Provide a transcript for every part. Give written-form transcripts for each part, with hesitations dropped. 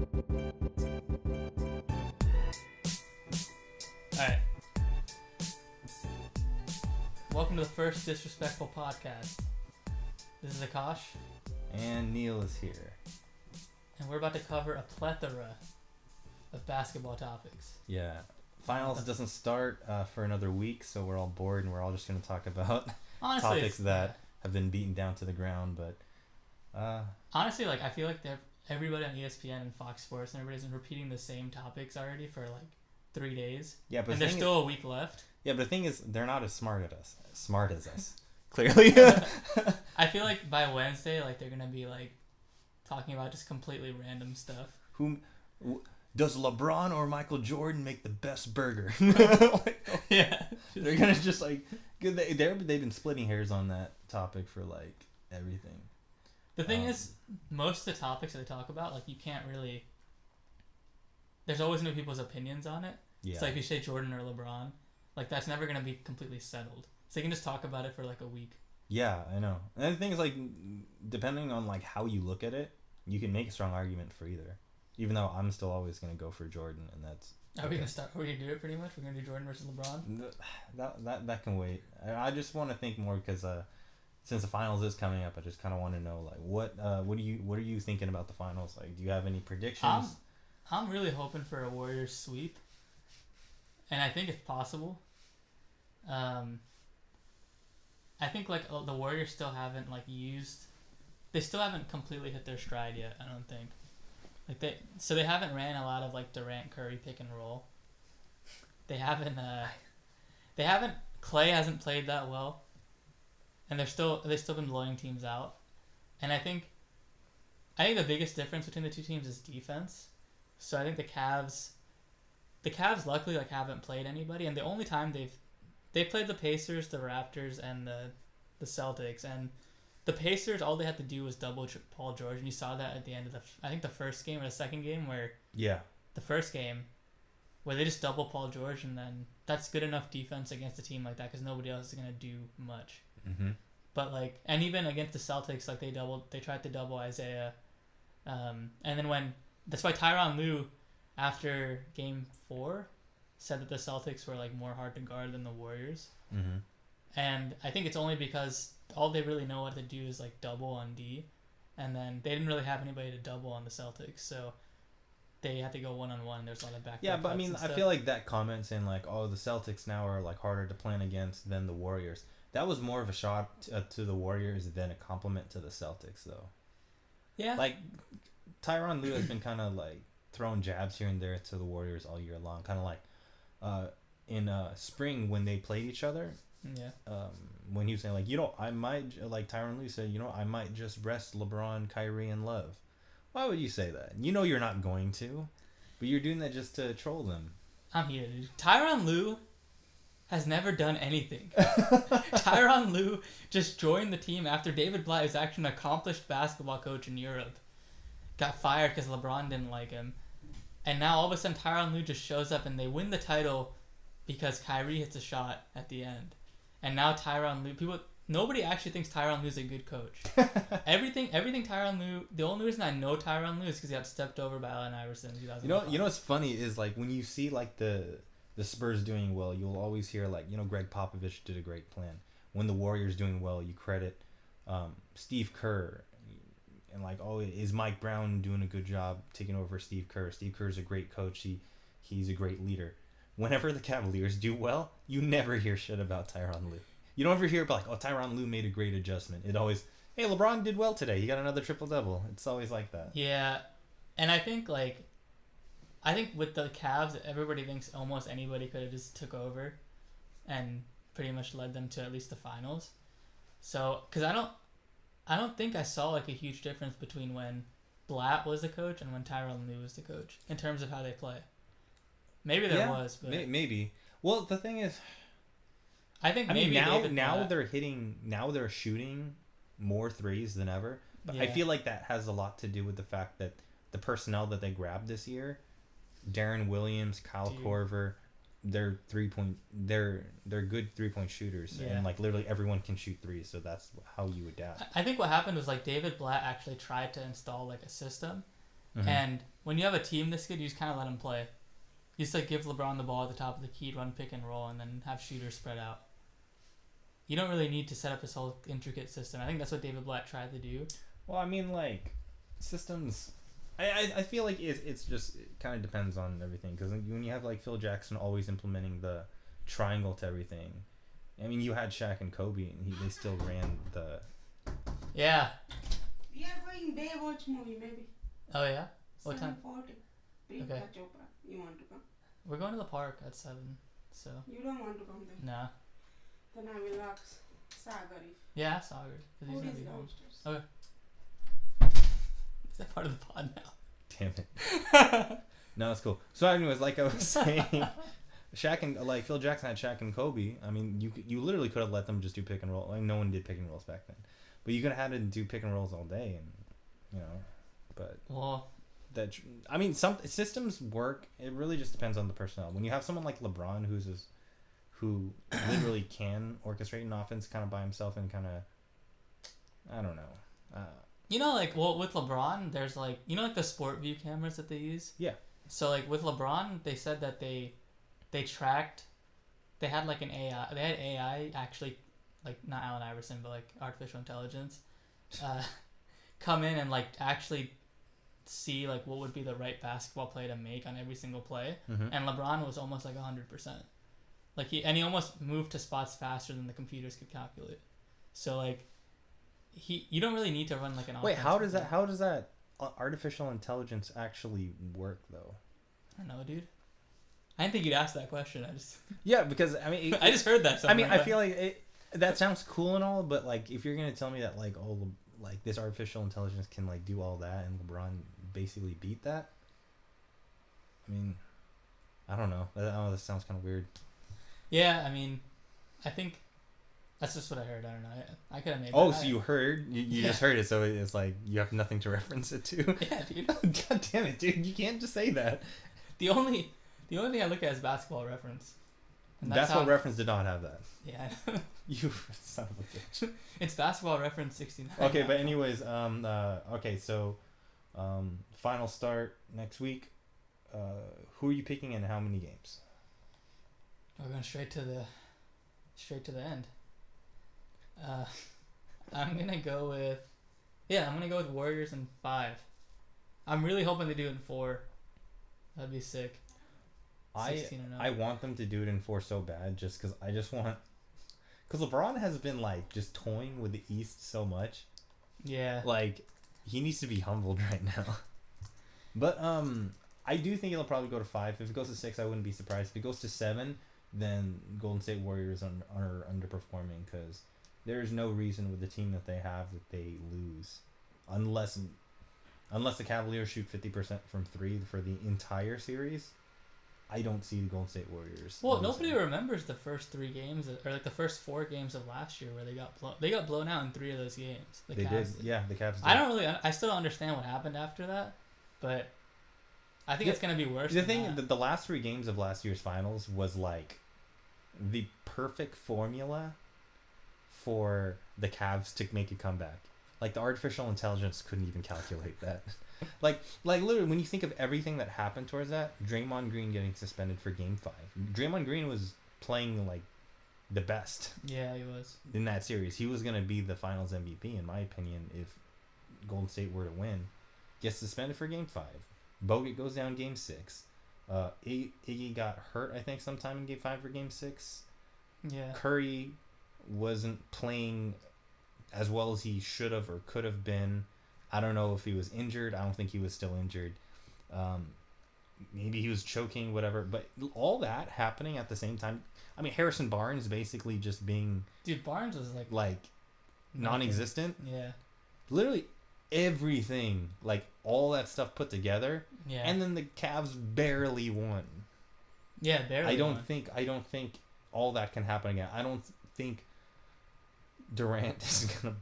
Alright. Welcome to the first Disrespectful podcast. This is Akash. And Neil is here. And we're about to cover a plethora of basketball topics. Yeah. Finals doesn't start for another week, so we're all bored and we're all just going to talk about topics that have been beaten down to the ground. But honestly, like, I feel like everybody on ESPN and Fox Sports and everybody's been repeating the same topics already for like 3 days. Yeah, but there's still a week left. Yeah, but the thing is, they're not as smart as us. Clearly. I feel like by Wednesday, like, they're gonna be like talking about just completely random stuff. Does LeBron or Michael Jordan make the best burger? Yeah, they're gonna just like they've been splitting hairs on that topic for like everything. The thing is, most of the topics that they talk about, like, you can't really. There's always gonna be people's opinions on it. Yeah. It's like if you say Jordan or LeBron, like, that's never gonna be completely settled. So you can just talk about it for like a week. Yeah, I know. And the thing is, like, depending on like how you look at it, you can make a strong argument for either. Even though I'm still always gonna go for Jordan, and that's. Are we gonna do it pretty much? We're gonna do Jordan versus LeBron. That can wait. I just want to think more because since the finals is coming up, I just kind of want to know like what are you thinking about the finals? Like, do you have any predictions? I'm really hoping for a Warriors sweep, and I think it's possible. I think like the Warriors still haven't they still haven't completely hit their stride yet. I don't think. Like they haven't ran a lot of like Durant Curry pick and roll. They haven't Clay hasn't played that well, and they've still been blowing teams out. And I think the biggest difference between the two teams is defense. So I think the Cavs luckily like haven't played anybody, and the only time they've played the Pacers, the Raptors, and the Celtics. And the Pacers, all they had to do was double Paul George, and you saw that at the end of the first game or the second game where the first game where they just double Paul George, and then that's good enough defense against a team like that because nobody else is gonna do much. Mm-hmm. But like, and even against the Celtics, like they tried to double Isaiah, and then that's why Tyronn Lue, after Game 4, said that the Celtics were like more hard to guard than the Warriors. Mm-hmm. And I think it's only because all they really know what to do is like double on D, and then they didn't really have anybody to double on the Celtics, so they had to go one-on-one. There's a lot of back. Yeah, but I mean, I feel like that comment saying like, "Oh, the Celtics now are like harder to plan against than the Warriors." That was more of a shot to the Warriors than a compliment to the Celtics, though. Yeah. Like, Tyronn Lue has been kind of like throwing jabs here and there to the Warriors all year long, kind of like in spring when they played each other. Yeah. When he was saying like, I might, like Tyronn Lue said, I might just rest LeBron, Kyrie, and Love. Why would you say that? You're not going to, but you're doing that just to troll them. I'm here, dude. Tyronn Lue has never done anything. Tyronn Lue just joined the team after David Blatt, who's actually an accomplished basketball coach in Europe, got fired because LeBron didn't like him. And now all of a sudden Tyronn Lue just shows up and they win the title because Kyrie hits a shot at the end. And now Tyronn Lue, nobody actually thinks Tyronn Lue's a good coach. Everything Tyronn Lue, the only reason I know Tyronn Lue is because he got stepped over by Allen Iverson in 2005. You know what's funny is like when you see like the Spurs doing well, you'll always hear like, Greg Popovich did a great plan. When the Warriors doing well, you credit Steve Kerr. And like, oh, is Mike Brown doing a good job taking over Steve Kerr? Steve Kerr's a great coach. He's a great leader. Whenever the Cavaliers do well, you never hear shit about Tyronn Lue. You don't ever hear about like, oh, Tyronn Lue made a great adjustment. It always, hey, LeBron did well today. He got another triple-double. It's always like that. Yeah, and I think with the Cavs, everybody thinks almost anybody could have just took over and pretty much led them to at least the finals. So, because I don't think I saw like a huge difference between when Blatt was the coach and when Tyronn Lue was the coach in terms of how they play. Maybe there was, but maybe. Well, the thing is, I think now they're shooting more threes than ever. But I feel like that has a lot to do with the fact that the personnel that they grabbed this year, Darren Williams, Kyle Korver, they're good 3-point shooters, and like literally everyone can shoot threes, so that's how you adapt. I think what happened was like David Blatt actually tried to install like a system, Mhm. And when you have a team this good, you just kind of let them play. You just like give LeBron the ball at the top of the key, run pick and roll, and then have shooters spread out. You don't really need to set up this whole intricate system. I think that's what David Blatt tried to do. Well, I mean, like, systems. I feel like it's just, it kind of depends on everything. Because when you have, like, Phil Jackson always implementing the triangle to everything. I mean, you had Shaq and Kobe, and they still ran the... Yeah. We are going Baywatch movie, maybe. Oh, yeah? What time? 7:40. Priyanka Okay. Chopra. You want to come? We're going to the park at 7, so... You don't want to come then? Nah. Then I will ask Sagar if... Yeah, Sagar. Because he's Food going to is be home. downstairs. Okay. Is that part of the pod now? Damn it. No, it's cool. So anyways, like I was saying, Shaq and, like, Phil Jackson had Shaq and Kobe. I mean, you literally could have let them just do pick and roll. Like, no one did pick and rolls back then. But you could have had them do pick and rolls all day, and, you know, but... Well... That, I mean, some systems work. It really just depends on the personnel. When you have someone like LeBron, who literally can orchestrate an offense kind of by himself and kind of, I don't know. You know, like, well, with LeBron, there's, like, you know, like, the sport view cameras that they use? Yeah. So, like, with LeBron, they said that they tracked, they had, like, an AI, they had AI actually, like, not Allen Iverson, but, like, artificial intelligence, come in and, like, actually see, like, what would be the right basketball play to make on every single play. Mm-hmm. And LeBron was almost, like, 100%. Like, he almost moved to spots faster than the computers could calculate. So, like, you don't really need to run like an offense. Wait, how does that artificial intelligence actually work though? I don't know, dude. I didn't think you'd ask that question. Yeah, because I mean, I just heard that. I mean, I feel like that sounds cool and all, but like if you're gonna tell me that like like this artificial intelligence can like do all that and LeBron basically beat that, I mean, I don't know. That sounds kind of weird. Yeah, I mean, I think that's just what I heard. I don't know. I could have made. Oh, that. so you heard? You just heard it, so it's like you have nothing to reference it to. Yeah, dude. God damn it, dude! You can't just say that. The only thing I look at is Basketball Reference. And Basketball Reference did not have that. Yeah. You son of a bitch. It's Basketball Reference 69. Okay, but anyways, okay, so, final start next week. Who are you picking and how many games? We're going straight to the end. I'm gonna go with Warriors in 5. I'm really hoping they do it in 4. That'd be sick. 16-0. I want them to do it in 4 so bad, just because I just want, because LeBron has been like just toying with the East so much. Yeah. Like he needs to be humbled right now. But I do think it'll probably go to 5. If it goes to 6, I wouldn't be surprised. If it goes to 7, then Golden State Warriors are underperforming, because there's no reason with the team that they have that they lose, unless the Cavaliers shoot 50% from 3 for the entire series. I don't see the Golden State Warriors. Well, losing. nobody remembers the first 3 games, or like the first 4 games of last year where they got blown out in 3 of those games. They did. Yeah, the Cavs did. I still don't understand what happened after that, but I think it's gonna be worse. The thing, the last 3 games of last year's finals was like the perfect formula for the Cavs to make a comeback. Like the artificial intelligence couldn't even calculate that. Like literally, when you think of everything that happened towards that, Draymond Green getting suspended for Game 5. Draymond Green was playing like the best. Yeah, he was. In that series, he was gonna be the Finals MVP in my opinion if Golden State were to win. Gets suspended for Game 5. Bogut goes down Game 6. Iggy got hurt, I think, sometime in Game 5 for Game 6. Yeah. Curry wasn't playing as well as he should have or could have been. I don't know if he was injured. I don't think he was still injured. Maybe he was choking, whatever. But all that happening at the same time. I mean, Harrison Barnes basically just being... Dude, Barnes was like non-existent. Yeah. Literally everything, like all that stuff put together. Yeah. And then the Cavs barely won. Yeah, barely. I don't think all that can happen again. I don't think Durant is gonna.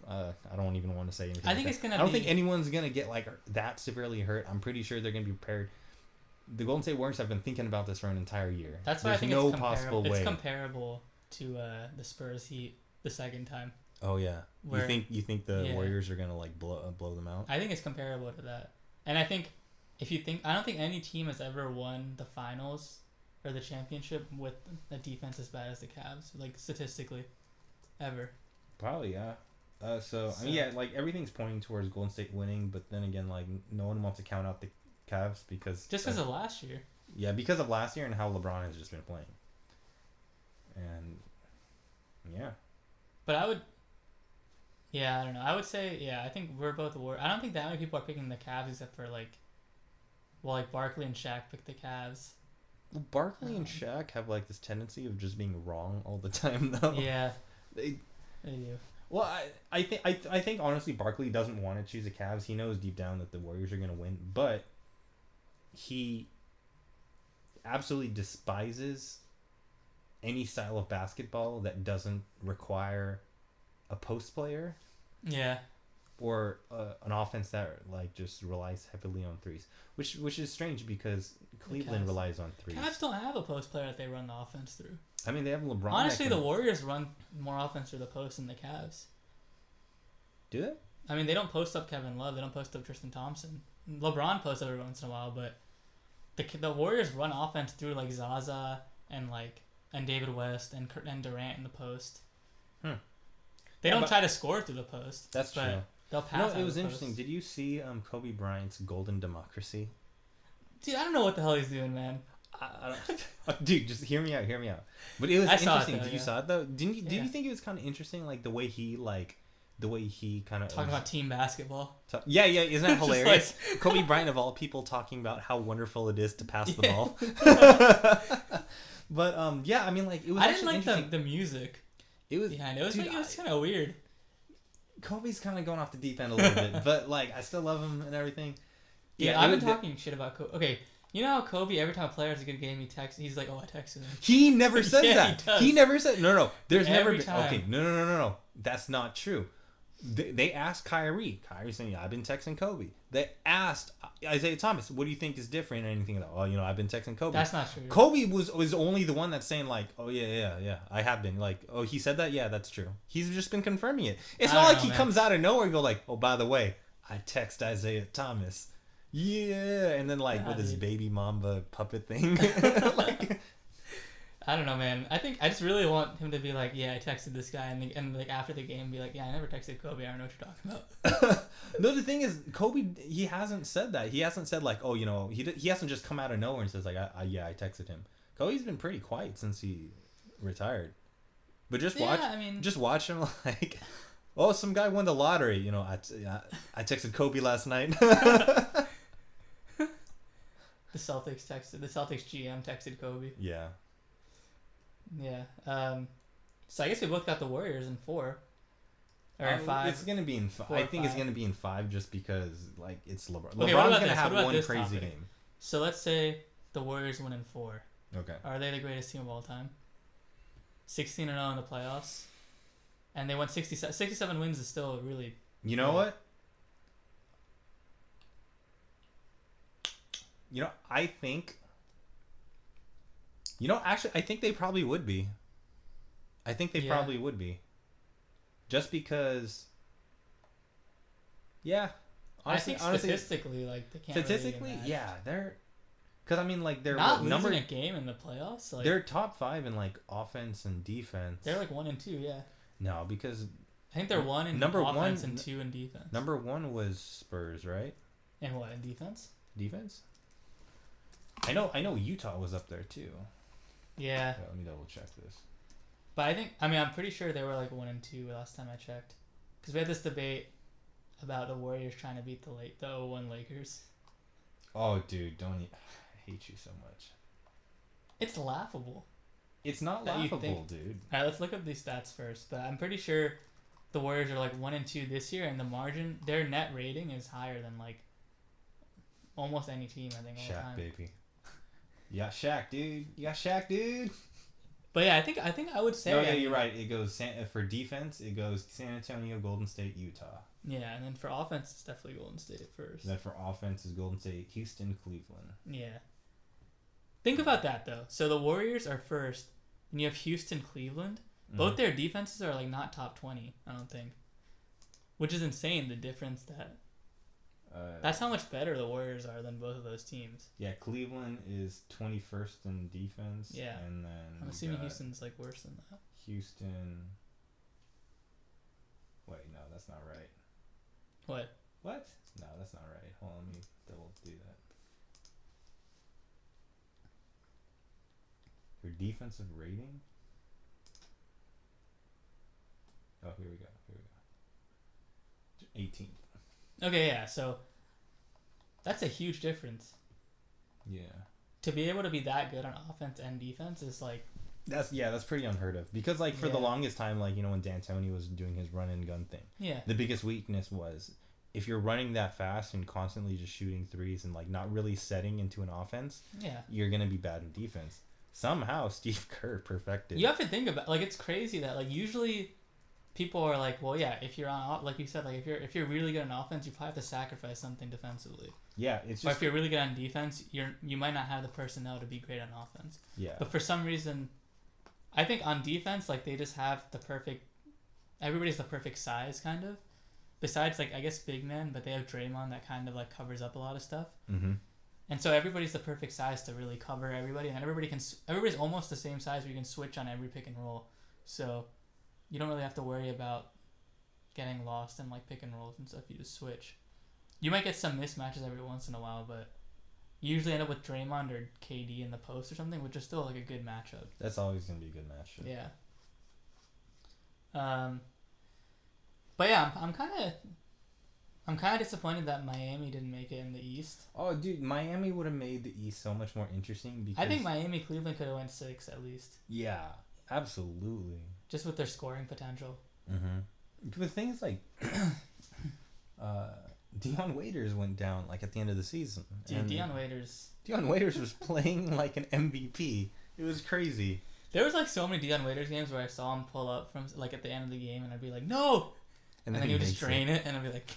I don't even want to say anything. I think it's gonna. I don't think anyone's gonna get like that severely hurt. I'm pretty sure they're gonna be prepared. The Golden State Warriors have been thinking about this for an entire year. That's why There's I think no it's possible way. It's comparable to the Spurs Heat the second time. Oh yeah. Where, you think the Warriors are gonna like blow them out? I think it's comparable to that. And I think I don't think any team has ever won the finals or the championship with a defense as bad as the Cavs, like statistically, ever. Probably, yeah. So I mean, yeah, like everything's pointing towards Golden State winning, but then again, like no one wants to count out the Cavs because of last year. Yeah, because of last year and how LeBron has just been playing. And yeah. But I don't know. I would say, I think we're both Warriors. I don't think that many people are picking the Cavs except for like Barkley and Shaq picked the Cavs. Well, Barkley and Shaq have like this tendency of just being wrong all the time, though. Yeah, they do. Well, I think honestly, Barkley doesn't want to choose the Cavs. He knows deep down that the Warriors are going to win, but he absolutely despises any style of basketball that doesn't require a post player. Yeah. Or an offense that like just relies heavily on threes, which is strange because Cleveland relies on threes. Cavs don't have a post player that they run the offense through. I mean, they have LeBron. Honestly, the Warriors run more offense through the post than the Cavs. Do they? I mean, they don't post up Kevin Love. They don't post up Tristan Thompson. LeBron posts every once in a while, but the Warriors run offense through like Zaza and David West and Durant in the post. They don't try to score through the post. That's true. They'll pass. No, it was interesting. Did you see Kobe Bryant's Golden Democracy? Dude, I don't know what the hell he's doing, man. I don't, dude, just hear me out. But it was interesting. Did you saw it though? Did you think it was kind of interesting, like the way he kind of talking about team basketball? Yeah, isn't that hilarious? Kobe Bryant of all people talking about how wonderful it is to pass the ball. But yeah, I mean, like it was. I didn't like the music. It was behind it. It was kind of weird. Kobe's kind of going off the deep end a little bit, but like I still love him and everything. Yeah, I've been talking shit about Kobe. Okay, you know how Kobe, every time a player has a good game, he texts. He's like, "Oh, I texted him." He never says that. He never said. No. There's every never been. Time. Okay, no. That's not true. They asked Kyrie. Kyrie saying, "Yeah, I've been texting Kobe." They asked Isaiah Thomas, "What do you think is different?" Or anything like that. Oh, I've been texting Kobe. That's not true. Kobe was only the one that's saying like, "Oh yeah, I have been." Like, "Oh, he said that. Yeah, that's true." He's just been confirming it. It's not like he comes out of nowhere and go like, "Oh, by the way, I text Isaiah Thomas." Yeah, and then with his baby Mamba puppet thing. I don't know, man. I just really want him to be like, "Yeah, I texted this guy," and like after the game, be like, "Yeah, I never texted Kobe. I don't know what you're talking about." No, the thing is, Kobe, he hasn't said that. He hasn't said like, "Oh, he hasn't just come out of nowhere and says like, I texted him." Kobe's been pretty quiet since he retired. But just watch him like, "Oh, some guy won the lottery." I texted Kobe last night. The Celtics GM texted Kobe. Yeah. Yeah. So I guess we both got the Warriors in 4. Or in 5. It's gonna be in 5. I think it's gonna be in 5 just because it's LeBron. Okay, LeBron's gonna have one crazy game. So let's say the Warriors win in 4. Okay. Are they the greatest team of all time? 16-0 in the playoffs, and they won 67 wins is still really. You know what? I think. Actually, I think they probably would be. Probably would be. Just because. Yeah. Honestly, statistically, they can't. Statistically, really yeah, they're. Because I mean, they're not losing a game in the playoffs. They're top 5 in offense and defense. They're 1 and 2, yeah. No, because. I think they're 1 in offense and 2 in defense. Number 1 was Spurs, right? And what, in defense? Defense. I know Utah was up there too. Yeah. Let me double check this. But I'm pretty sure they were 1 and 2 last time I checked. Because we had this debate about the Warriors trying to beat the 0-1 Lakers. Oh, dude, I hate you so much. It's laughable. It's not laughable, dude. All right, let's look up these stats first. But I'm pretty sure the Warriors are 1 and 2 this year, and the margin, their net rating is higher than almost any team, I think, all the time. Shaq, baby. You got Shaq, dude. But yeah, I think I would say. No, yeah, you're right. It goes for defense. It goes San Antonio, Golden State, Utah. Yeah, and then for offense, it's definitely Golden State at first. Then for offense is Golden State, Houston, Cleveland. Yeah. Think about that though. So the Warriors are first, and you have Houston, Cleveland. Both their defenses are not top 20. I don't think. Which is insane. The difference that. That's how much better the Warriors are than both of those teams. Yeah, Cleveland is 21st in defense. Yeah. And then I'm assuming Houston's like worse than that. Houston. Wait, no, that's not right. What? What? No, that's not right. Hold on, let me double do that. Your defensive rating? Oh, here we go. 18th. Okay, yeah, so that's a huge difference. Yeah. To be able to be that good on offense and defense is like... That's pretty unheard of. Because, like, for the longest time, like, you know, when D'Antoni was doing his run and gun thing, the biggest weakness was if you're running that fast and constantly just shooting threes and, like, not really setting into an offense, you're going to be bad in defense. Somehow, Steve Kerr perfected. You have to think about, like, it's crazy that, like, usually people are like, well, yeah, if you're on, like you said, like, if you're really good on offense, you probably have to sacrifice something defensively. Yeah, it's just... Or if you're really good on defense, you might not have the personnel to be great on offense. Yeah. But for some reason, I think on defense, like, they just have the perfect... Everybody's the perfect size, kind of. Besides, like, I guess big men, but they have Draymond that kind of, like, covers up a lot of stuff. Mm-hmm. And so everybody's the perfect size to really cover everybody, and everybody's almost the same size where you can switch on every pick and roll. So you don't really have to worry about getting lost in, like, pick and rolls and stuff. You just switch. You might get some mismatches every once in a while, but you usually end up with Draymond or KD in the post or something, which is still, like, a good matchup. That's always going to be a good matchup. Yeah. But yeah, I'm kind of disappointed that Miami didn't make it in the East. Oh, dude, Miami would have made the East so much more interesting because... I think Miami-Cleveland could have went 6 at least. Yeah, absolutely. Just with their scoring potential. Mm-hmm. The thing is, like, Dion Waiters went down, like, at the end of the season. Dude, Dion Waiters was playing like an MVP. It was crazy. There was, like, so many Dion Waiters games where I saw him pull up from, like, at the end of the game, and I'd be like, no! And then he would just drain it, and I'd be like...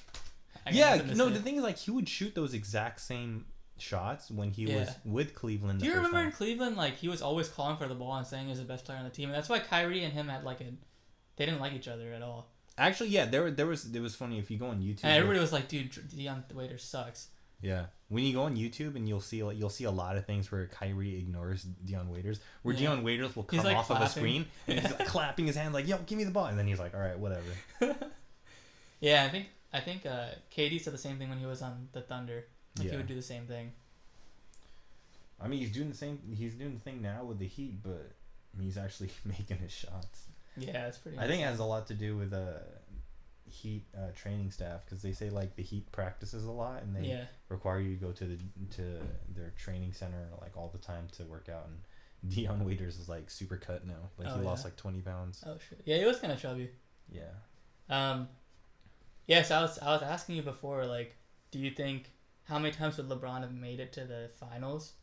The thing is, like, he would shoot those exact same shots when he was with Cleveland. Do you remember in Cleveland, like, he was always calling for the ball and saying he was the best player on the team, and that's why Kyrie and him had, like, they didn't like each other at all. Actually, yeah, it was funny if you go on YouTube. And everybody was like, dude, Dion Waiters sucks. Yeah. When you go on YouTube and you'll see a lot of things where Kyrie ignores Dion Waiters, where Dion Waiters will come like off clapping. of a screen and he's like clapping his hand like, yo, give me the ball, and then he's like, all right, whatever. Yeah, I think KD said the same thing when he was on the Thunder. Like, he would do the same thing. I mean, he's doing the thing now with the Heat, but he's actually making his shots. Yeah, it's pretty. I think it has a lot to do with Heat training staff, because they say, like, the Heat practices a lot and they require you to go to their training center, like, all the time to work out. And Dion Waiters is, like, super cut now. Like, he lost like 20 pounds. Oh shit! Yeah, he was kind of chubby. Yeah. Yes, I was asking you before, like, do you think how many times would LeBron have made it to the finals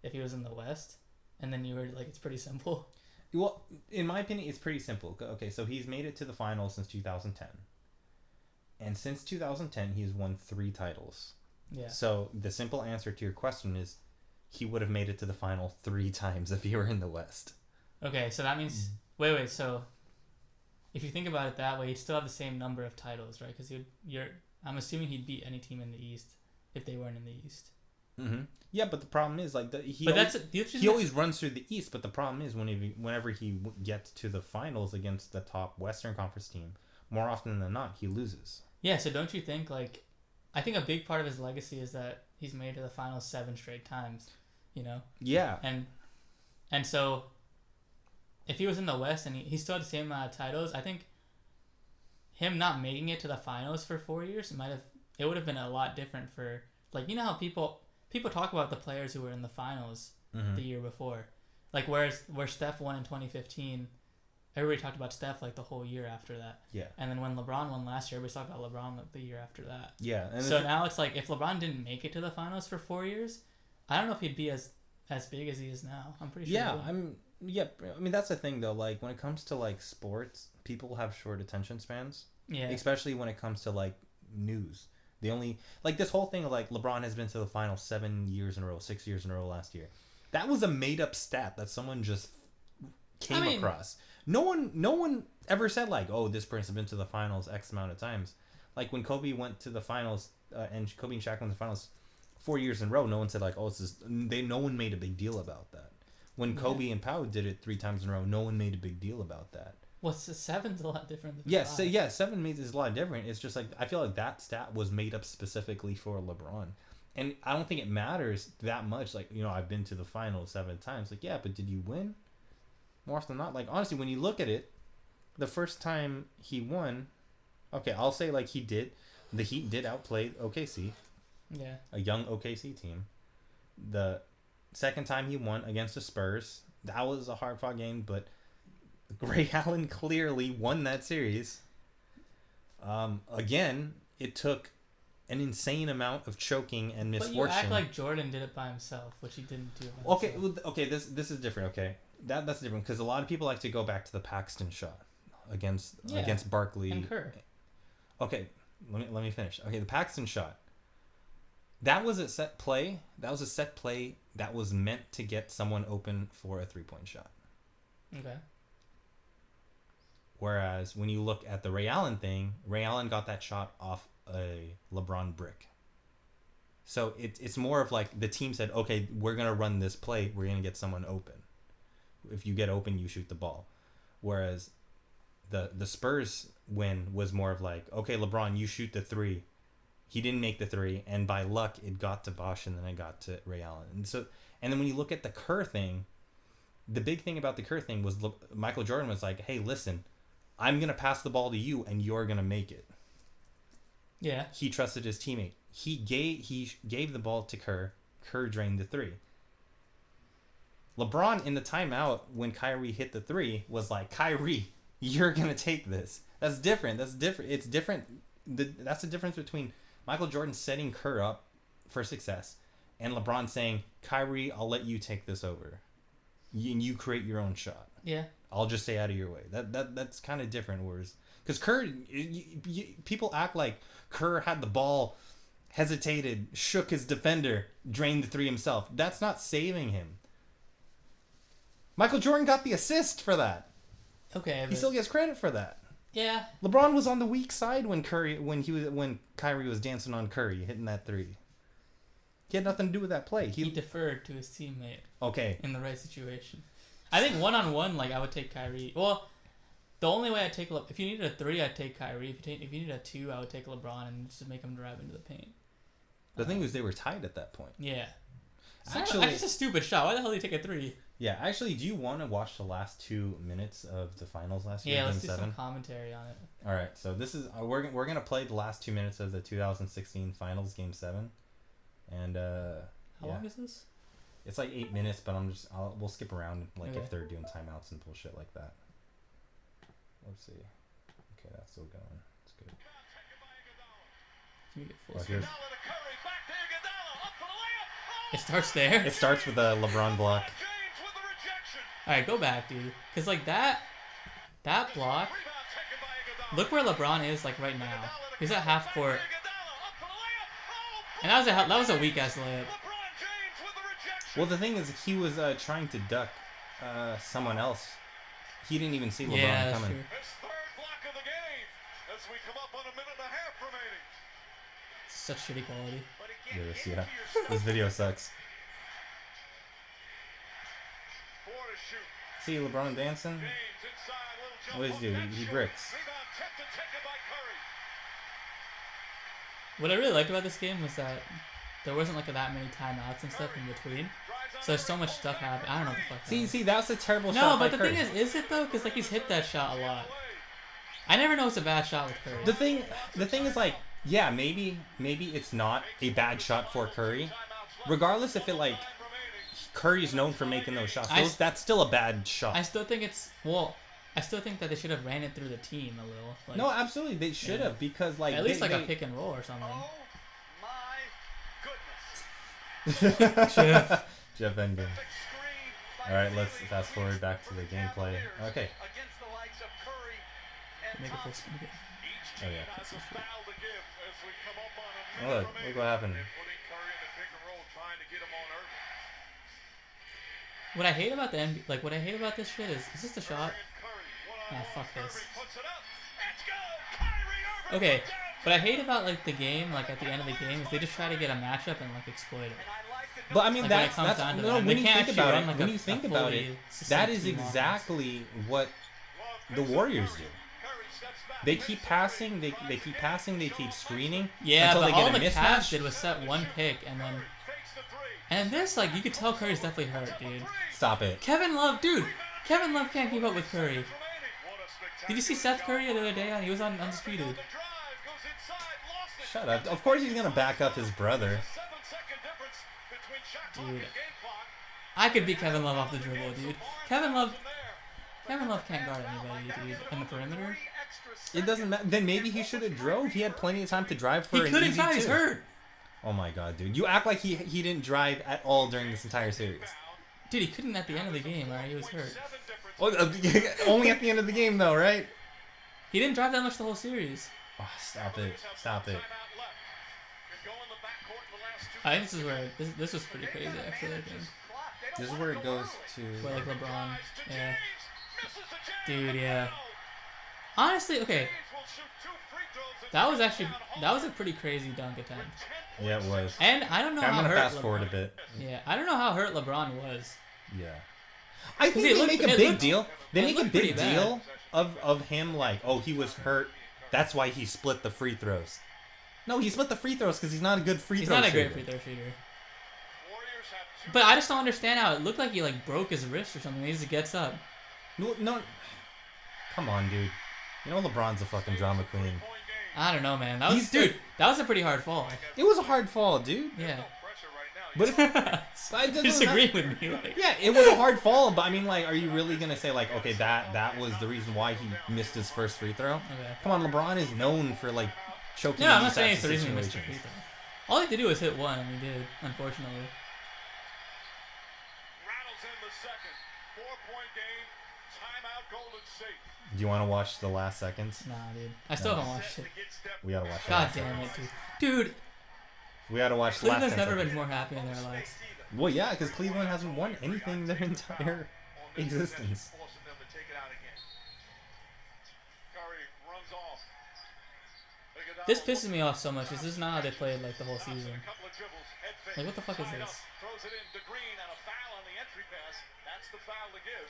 if he was in the West? And then you were like, it's pretty simple. Well, in my opinion, it's pretty simple. Okay, so he's made it to the finals since 2010. And since 2010, he has won 3 titles. Yeah. So the simple answer to your question is he would have made it to the final 3 times if he were in the West. Okay, so that means... Wait, so... If you think about it that way, he'd still have the same number of titles, right? Because I'm assuming he'd beat any team in the East if they weren't in the East. Mm-hmm. Yeah, but the problem is, like, he always runs through the East. But the problem is, whenever he gets to the finals against the top Western Conference team, more often than not, he loses. Yeah, so don't you think, like, I think a big part of his legacy is that he's made it to the finals 7 straight times, you know? Yeah. And so... If he was in the West and he still had the same amount of titles, I think him not making it to the finals for 4 years it would have been a lot different for, like, you know how people talk about the players who were in the finals the year before, like where Steph won in 2015, everybody talked about Steph like the whole year after that. Yeah. And then when LeBron won last year, everybody talked about LeBron the year after that. Yeah. And so now it's like if LeBron didn't make it to the finals for 4 years, I don't know if he'd be as big as he is now. I'm pretty sure. Yeah, I mean, that's the thing, though. Like, when it comes to, like, sports, people have short attention spans. Yeah. Especially when it comes to, like, news. The only... Like, this whole thing of, like, LeBron has been to the final 7 years in a row, 6 years in a row last year. That was a made-up stat that someone just came across. No one ever said, like, oh, this person's been to the finals X amount of times. Like, when Kobe went to the finals and Kobe and Shaq won the finals 4 years in a row, no one said like, oh, no one made a big deal about that. When Kobe and Pau did it 3 times in a row, no one made a big deal about that. Well, 7's a lot different than 5. Yeah, 7 is a lot different. It's just like, I feel like that stat was made up specifically for LeBron. And I don't think it matters that much. Like, you know, I've been to the finals 7 times. Like, yeah, but did you win? More often than not. Like, honestly, when you look at it, the first time he won, okay, I'll say like he did. The Heat did outplay OKC. Yeah. A young OKC team. The second time he won against the Spurs, that was a hard-fought game, but Ray Allen clearly won that series. Again, it took an insane amount of choking and misfortune. But you act like Jordan did it by himself, which he didn't do. Okay, this is different. Okay, that's different because a lot of people like to go back to the Paxton shot against Barkley and Kerr. Okay, let me finish. Okay, the Paxton shot. That was a set play. That was a set play that was meant to get someone open for a 3-point shot. Okay. Whereas when you look at the Ray Allen thing, Ray Allen got that shot off a LeBron brick. So it's more of like the team said, okay, we're going to run this play. We're going to get someone open. If you get open, you shoot the ball. Whereas the Spurs win was more of like, okay, LeBron, you shoot the 3. He didn't make the 3, and by luck, it got to Bosh, and then it got to Ray Allen. And then when you look at the Kerr thing, the big thing about the Kerr thing was Michael Jordan was like, hey, listen, I'm going to pass the ball to you, and you're going to make it. Yeah. He trusted his teammate. He gave the ball to Kerr. Kerr drained the 3. LeBron, in the timeout, when Kyrie hit the 3, was like, Kyrie, you're going to take this. That's different. It's different. That's the difference between Michael Jordan setting Kerr up for success and LeBron saying, Kyrie, I'll let you take this over. And you create your own shot. Yeah. I'll just stay out of your way. That's kind of different. Whereas, because Kerr, people act like Kerr had the ball, hesitated, shook his defender, drained the 3 himself. That's not saving him. Michael Jordan got the assist for that. Okay. He still gets credit for that. Yeah. LeBron was on the weak side when Kyrie was dancing on Curry, hitting that 3. He had nothing to do with that play. He deferred to his teammate. Okay. In the right situation. I think 1-on-1, like, I would take Kyrie. Well, the only way I'd take if you needed a 3, I'd take Kyrie. If you needed a 2, I would take LeBron and just make him drive into the paint. The thing was, they were tied at that point. Yeah. Actually, that's just a stupid shot. Why the hell did he take a 3? Yeah, actually, do you want to watch the last 2 minutes of the finals last year? Yeah, Game let's do 7? some commentary on it. All right, so this is we're gonna play the last 2 minutes of the 2016 finals, Game 7, and how long is this? It's like 8 minutes, but we'll skip around like Okay. if they're doing timeouts and bullshit like that. Let's see. Okay, that's still going. It's good. Can you get full Oh, screen? here's- It starts there. It starts with a LeBron block. All right, go back, dude. Cause like that block. Look where LeBron is like right now. He's at half court, and that was a weak ass layup. Well, the thing is, he was trying to duck someone else. He didn't even see LeBron Yeah, that's coming. true. Such shitty quality. Yeah. This video sucks. See LeBron dancing? What does he do? He bricks. What I really liked about this game was that there wasn't like that many timeouts and stuff in between. So there's so much stuff happening. I don't know what the fuck. See, that's a terrible shot. No, by but the Curry. thing is it though? Because like he's hit that shot a lot. I never know it's a bad shot with Curry. The thing is like, yeah, maybe it's not a bad shot for Curry. Regardless if it like Curry's known for making those shots. That's still a bad shot. I still think that they should have ran it through the team a little. Like, no, absolutely, they should have because like at least a pick and roll or something. Oh my goodness. Jeff Endgame. All right, let's fast forward back to the gameplay. Okay. Make it full speed. Oh yeah. Oh, look what happened. What I hate about what I hate about this shit is this the shot? Nah, fuck this. Okay, What I hate about like the game, like at the end of the game, is they just try to get a matchup and like exploit it. But I mean, Like, when it that's comes down to no. that, When they you can't think actually about run, it, like, when a- you think a about fully it, succinct that is team offense. exactly what the Warriors do. They keep passing, they keep passing, they keep screening Yeah, until but they all get the a Cavs mismatch. did was set one pick, and this, like, you could tell Curry's definitely hurt, dude. Stop it. Kevin Love, dude, Kevin Love can't keep up with Curry. Did you see Seth Curry the other day? He was on Undisputed. Shut up. Of course he's gonna back up his brother. Dude, I could beat Kevin Love off the dribble, dude. Kevin Love can't guard anybody, dude, in the perimeter. It doesn't matter. Then maybe he should have drove. He had plenty of time to drive for He an couldn't easy drive. He's two. hurt. Oh my god, dude. You act like he didn't drive at all during this entire series. Dude, he couldn't at the end of the game, right? He was hurt. Well, only at the end of the game though, right? He didn't drive that much the whole series. Oh, stop it. Stop it. I think this is where this was pretty crazy, actually. I think. This is where it goes to... Where like LeBron, yeah. Dude, yeah. Honestly, okay. That was a pretty crazy dunk attempt. Yeah, it was. And I don't know I'm how gonna hurt fast forward a bit. Yeah, I don't know how hurt LeBron was. Yeah. I think it they looked- make a it big looked- deal. They it make a looked big pretty deal of him like, oh, he was hurt. That's why he split the free throws. No, he split the free throws because he's not a good free He's throw not a shooter. great free throw shooter. But I just don't understand how it looked like he like broke his wrist or something. He just gets up. No. Come on, dude. You know LeBron's a fucking drama queen. I don't know, man. That was that was a pretty hard fall. It was a hard fall, dude. Yeah. But it Disagree with me. Like. Yeah, it was a hard fall, but I mean, like, are you really gonna say like, okay, that was the reason why he missed his first free throw? Okay. Come on, LeBron is known for like choking. No, I'm in not these saying types it's the of reason he missed the free situations. throw. All he had to do was hit one, and he did. Unfortunately. Rattles in the second. 4-point game. Timeout Golden State. Do you want to watch the last seconds? Nah, dude. I still haven't watched it. We gotta watch. The God last damn it, seconds. dude. We gotta watch the last. Cleveland's 10 never been seconds. more happy in their lives. Well, yeah, because Cleveland hasn't won anything their entire existence. Forcing them to take it out again. Curry runs off. This pisses me off so much. This is not how they played like the whole season. Like, what the fuck is this? Throws it in to Green and a foul on the entry pass. That's the foul to give.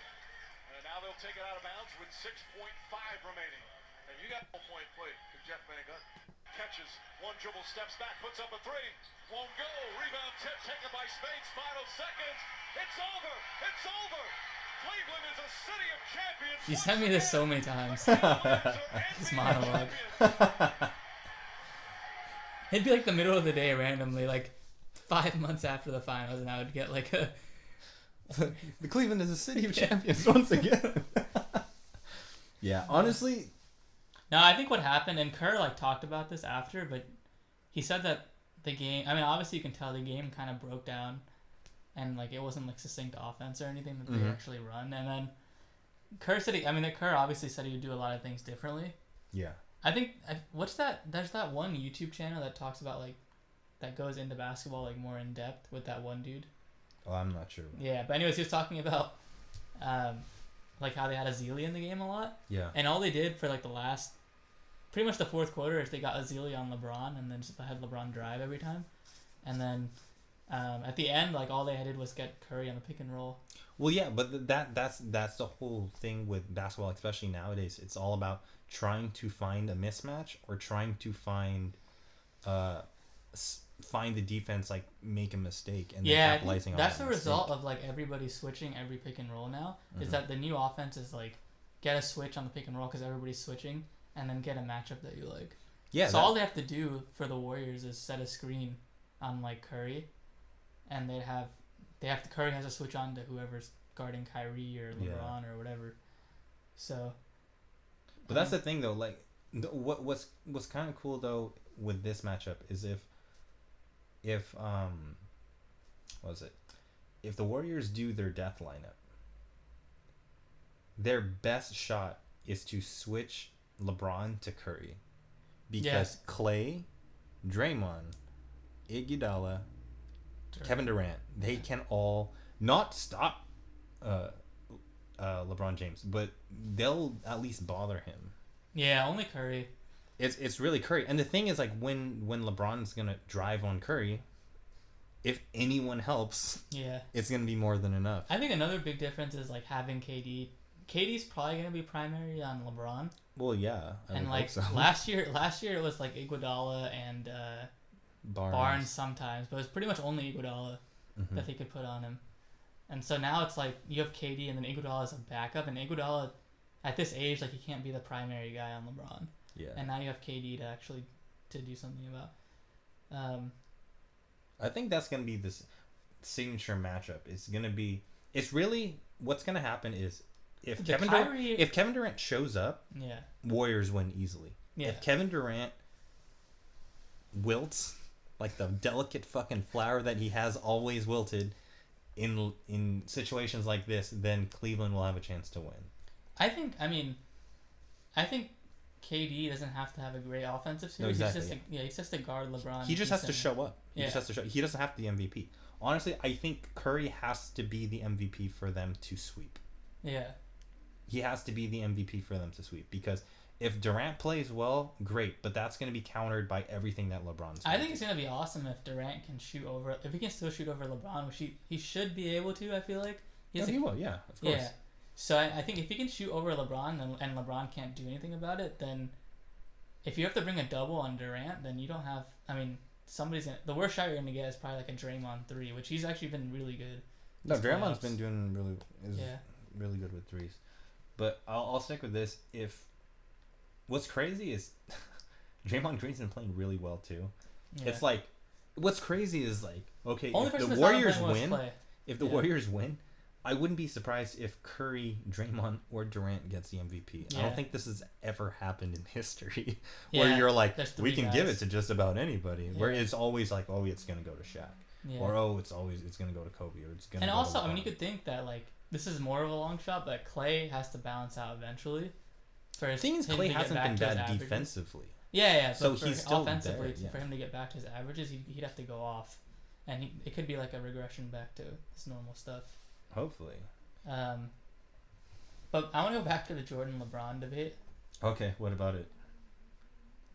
And now they'll take it out of bounds with 6.5 remaining. And you got 1-point play to Jeff Van Gundy. Catches one dribble, steps back, puts up a three. Won't go. Rebound tip taken by Spades. Final seconds. It's over. It's over. Cleveland is a city of champions. You sent me this so many times. This monologue. It'd be like the middle of the day randomly, like 5 months after the finals, and I would get like a. The Cleveland is a city of champions once again. Yeah, honestly, No, I think what happened, and Kerr like talked about this after, but he said that the game. I mean, obviously you can tell the game kind of broke down, and like it wasn't like succinct offense or anything that they actually run. And then Kerr said, Kerr obviously said he would do a lot of things differently. yeah. I think what's that? There's that one YouTube channel that talks about like that goes into basketball like more in depth with that one dude. Oh, I'm not sure. Yeah, but anyways, he was talking about like how they had Azili in the game a lot, Yeah. and all they did for like the last, pretty much the fourth quarter, is they got Azili on LeBron and then just had LeBron drive every time, and then at the end, like all they did was get Curry on the pick and roll. Well, yeah, but that's the whole thing with basketball, especially nowadays. It's all about trying to find a mismatch or trying to find the defense like make a mistake and then Yeah, I capitalizing think on that's that the mistake. result of like everybody switching every pick and roll now. Is that the new offense is like get a switch on the pick and roll because everybody's switching, and then get a matchup that you like. Yeah. So all they have to do for the Warriors is set a screen on like Curry, and Curry has to switch on to whoever's guarding Kyrie or LeBron or whatever. So. But that's the thing though. Like, what's kind of cool though with this matchup is if what was it? If the Warriors do their death lineup, their best shot is to switch LeBron to Curry, because Clay, Draymond, Iguodala, Kevin Durant, they can all not stop LeBron James, but they'll at least bother him. Yeah, only Curry. It's really Curry. And the thing is, like, when LeBron's gonna drive on Curry, if anyone helps, Yeah. it's gonna be more than enough. I think another big difference is like having KD. KD's probably gonna be primary on LeBron. Well, yeah. I And would like hope so. last year it was like Iguodala and Barnes sometimes, but it was pretty much only Iguodala Mhm. that they could put on him. And so now it's like you have KD and then Iguodala as a backup, and Iguodala at this age, like, he can't be the primary guy on LeBron. Yeah. And now you have KD to actually to do something about. I think that's gonna be this signature matchup. It's really what's gonna happen is if Kevin Durant shows up, Yeah. Warriors win easily. Yeah. If Kevin Durant wilts like the delicate fucking flower that he has always wilted in situations like this, then Cleveland will have a chance to win. I think KD doesn't have to have a great offensive series. No, exactly, He's just to guard LeBron. He just has to decently. show up. He Yeah. just has to show. He doesn't have to be MVP. Honestly, I think Curry has to be the MVP for them to sweep. Yeah. He has to be the MVP for them to sweep, because if Durant plays well, great, but that's going to be countered by everything that LeBron's I doing. think it's gonna be awesome if Durant can shoot over. If he can still shoot over LeBron, which he should be able to. I feel like Yeah, he will. Yeah, of course. Yeah. So I think if he can shoot over LeBron and LeBron can't do anything about it, then if you have to bring a double on Durant, then you don't have. I mean, the worst shot you're gonna get is probably like a Draymond 3, which he's actually been really good. No, these Draymond's playoffs. been doing Yeah. really good with threes. But I'll stick with this. What's crazy is Draymond Green's been playing really well too. Yeah. It's like, what's crazy is like, okay, Only if person the that's not Warriors playing well is win, Clay. if the Yeah. Warriors win, I wouldn't be surprised if Curry, Draymond, or Durant gets the MVP. I Yeah. don't think this has ever happened in history where Yeah, you're like, there's we three can give it guys. to just about anybody. Where Yeah. it's always like, oh, it's gonna go to Shaq, Yeah. or it's gonna go to Kobe, or it's gonna. And go also, to I mean, you LeBron. could think that like this is more of a long shot, but Clay has to balance out eventually. For The thing is, him Clay to get hasn't back been to his bad averages. defensively. Yeah. So But he's still offensively, there, yeah. for him to get back to his averages, he'd have to go off, and it could be like a regression back to his normal stuff. Hopefully. But I want to go back to the Jordan LeBron debate. Okay, what about it?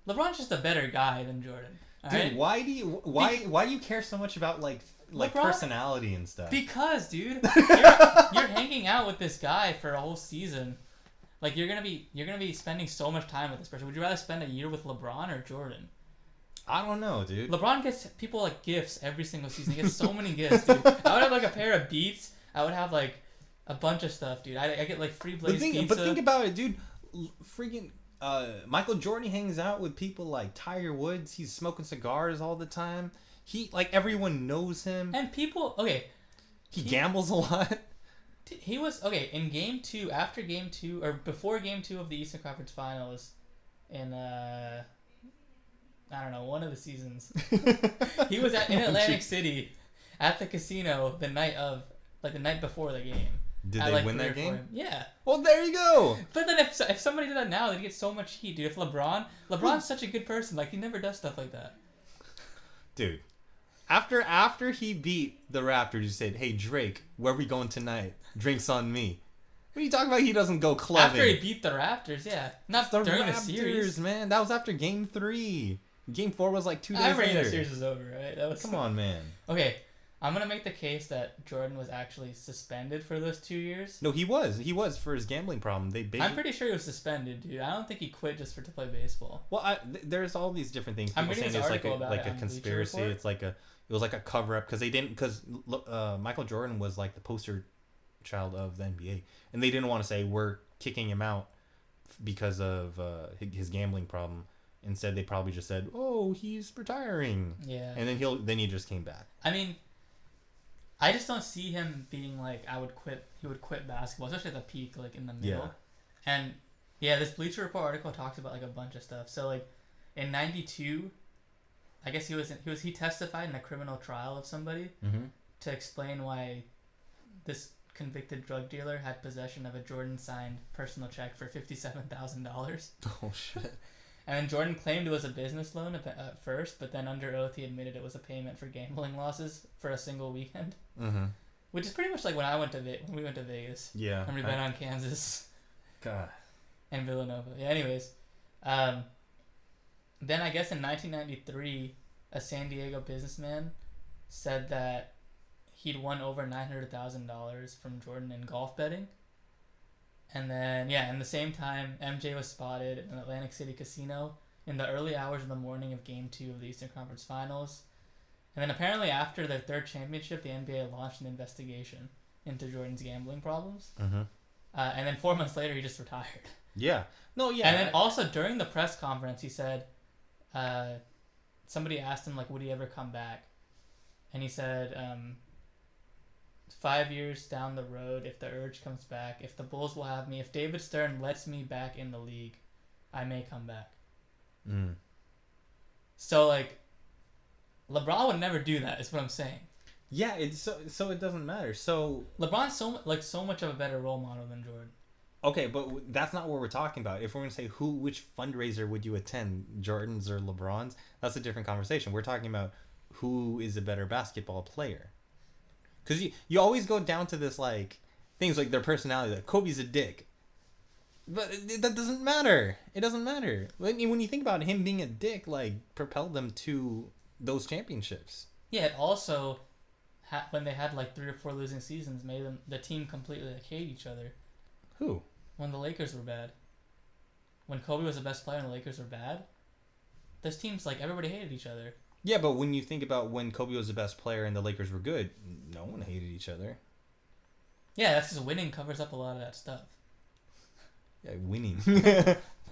LeBron's just a better guy than Jordan. Dude, Alright? why do you care so much about like LeBron- personality and stuff? Because, dude, you're hanging out with this guy for a whole season. Like you're gonna be spending so much time with this person. Would you rather spend a year with LeBron or Jordan? I don't know, dude. LeBron gets people like gifts every single season. He gets so many gifts, dude. I would have like a pair of Beats. I would have like a bunch of stuff, dude. I get like free Blaze pizza. But think about it, dude. Freaking Michael Jordan hangs out with people like Tiger Woods. He's smoking cigars all the time. He like everyone knows him. And people, okay, He gambles a lot. he was okay in Game 2, after Game 2 or before Game 2 of the Eastern Conference Finals, in I don't know, one of the seasons. He was in Atlantic City at the casino the night before the game. Did At, they like, win 3 that or 4 game? a.m. Yeah. Well, there you go. But then if somebody did that now, they'd get so much heat, dude. If LeBron's such a good person, like he never does stuff like that. Dude, after he beat the Raptors, you said, "Hey Drake, where we going tonight? Drinks on me." What are you talking about? He doesn't go clubbing. After he beat the Raptors, yeah, not the during Raptors, the series. man. That was after Game 3. Game 4 was like 2 days I remember later. the series was over, right? That was Come on, man. Okay, I'm gonna make the case that Jordan was actually suspended for those 2 years. No, he was for his gambling problem. I'm pretty sure he was suspended, dude. I don't think he quit just to play baseball. Well, there's all these different things. I'm People reading saying this it's like article about it a on Bleacher conspiracy. Report. It was like a cover up because Michael Jordan was like the poster child of the NBA, and they didn't want to say we're kicking him out because of his gambling problem. Instead, they probably just said, "Oh, he's retiring." Yeah. And then he just came back. I mean, I just don't see him being like, he would quit basketball, especially at the peak, like in the middle. Yeah. And yeah, this Bleacher Report article talks about like a bunch of stuff. So like in '92, I guess he testified in a criminal trial of somebody to explain why this convicted drug dealer had possession of a Jordan signed personal check for $57,000. Oh shit. And then Jordan claimed it was a business loan at first, but then under oath he admitted it was a payment for gambling losses for a single weekend. Mm-hmm. Which is pretty much like when we went to Vegas. Yeah. And we bet on Kansas God. and Villanova. Yeah, anyways. then I guess in 1993, a San Diego businessman said that he'd won over $900,000 from Jordan in golf betting. And then, in the same time, MJ was spotted in an Atlantic City casino in the early hours of the morning of Game 2 of the Eastern Conference Finals. And then apparently after their third championship, the NBA launched an investigation into Jordan's gambling problems. Mm-hmm. And then 4 months later, he just retired. Yeah. No, yeah. And then also during the press conference, he said, somebody asked him, like, would he ever come back? And he said, 5 years down the road, if the urge comes back, if the Bulls will have me, if David Stern lets me back in the league, I may come back. Mm. So, like, LeBron would never do that, is what I'm saying. Yeah, it's so it doesn't matter. So LeBron's so much of a better role model than Jordan. okay, but that's not what we're talking about. If we're gonna say which fundraiser would you attend, Jordan's or LeBron's, that's a different conversation. We're talking about who is a better basketball player. Because you always go down to this, like, things like their personality. Like, Kobe's a dick. But that doesn't matter. It doesn't matter. When you think about it, him being a dick, like, propelled them to those championships. Yeah, it also, when they had, like, 3 or 4 losing seasons, made the team completely, like, hate each other. Who? When the Lakers were bad. When Kobe was the best player and the Lakers were bad, those teams, like, everybody hated each other. Yeah, but when you think about when Kobe was the best player and the Lakers were good, no one hated each other. Yeah, that's because winning covers up a lot of that stuff. Yeah, winning.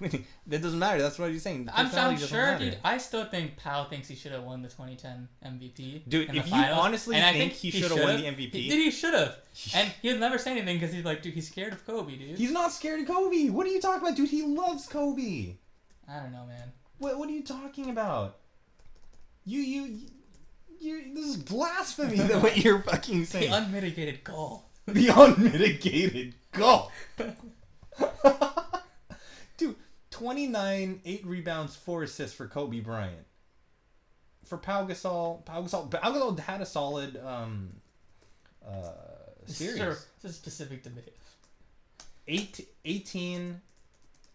Winning. That doesn't matter. That's what he's saying. I'm Personality sure, doesn't matter. dude. I still think Powell thinks he should have won the 2010 MVP. Dude, in the if you finals. honestly And I think he should have won the MVP, he should have. And he'll never say anything because he's like, dude, he's scared of Kobe, dude. he's not scared of Kobe. What are you talking about, dude? He loves Kobe. I don't know, man. What are you talking about? You this is blasphemy the way you're fucking The saying. unmitigated goal. The unmitigated goal. Dude, 29, 8 rebounds, 4 assists for Kobe Bryant. For Pau Gasol had a solid series. Sure, it's a specific debate. 18,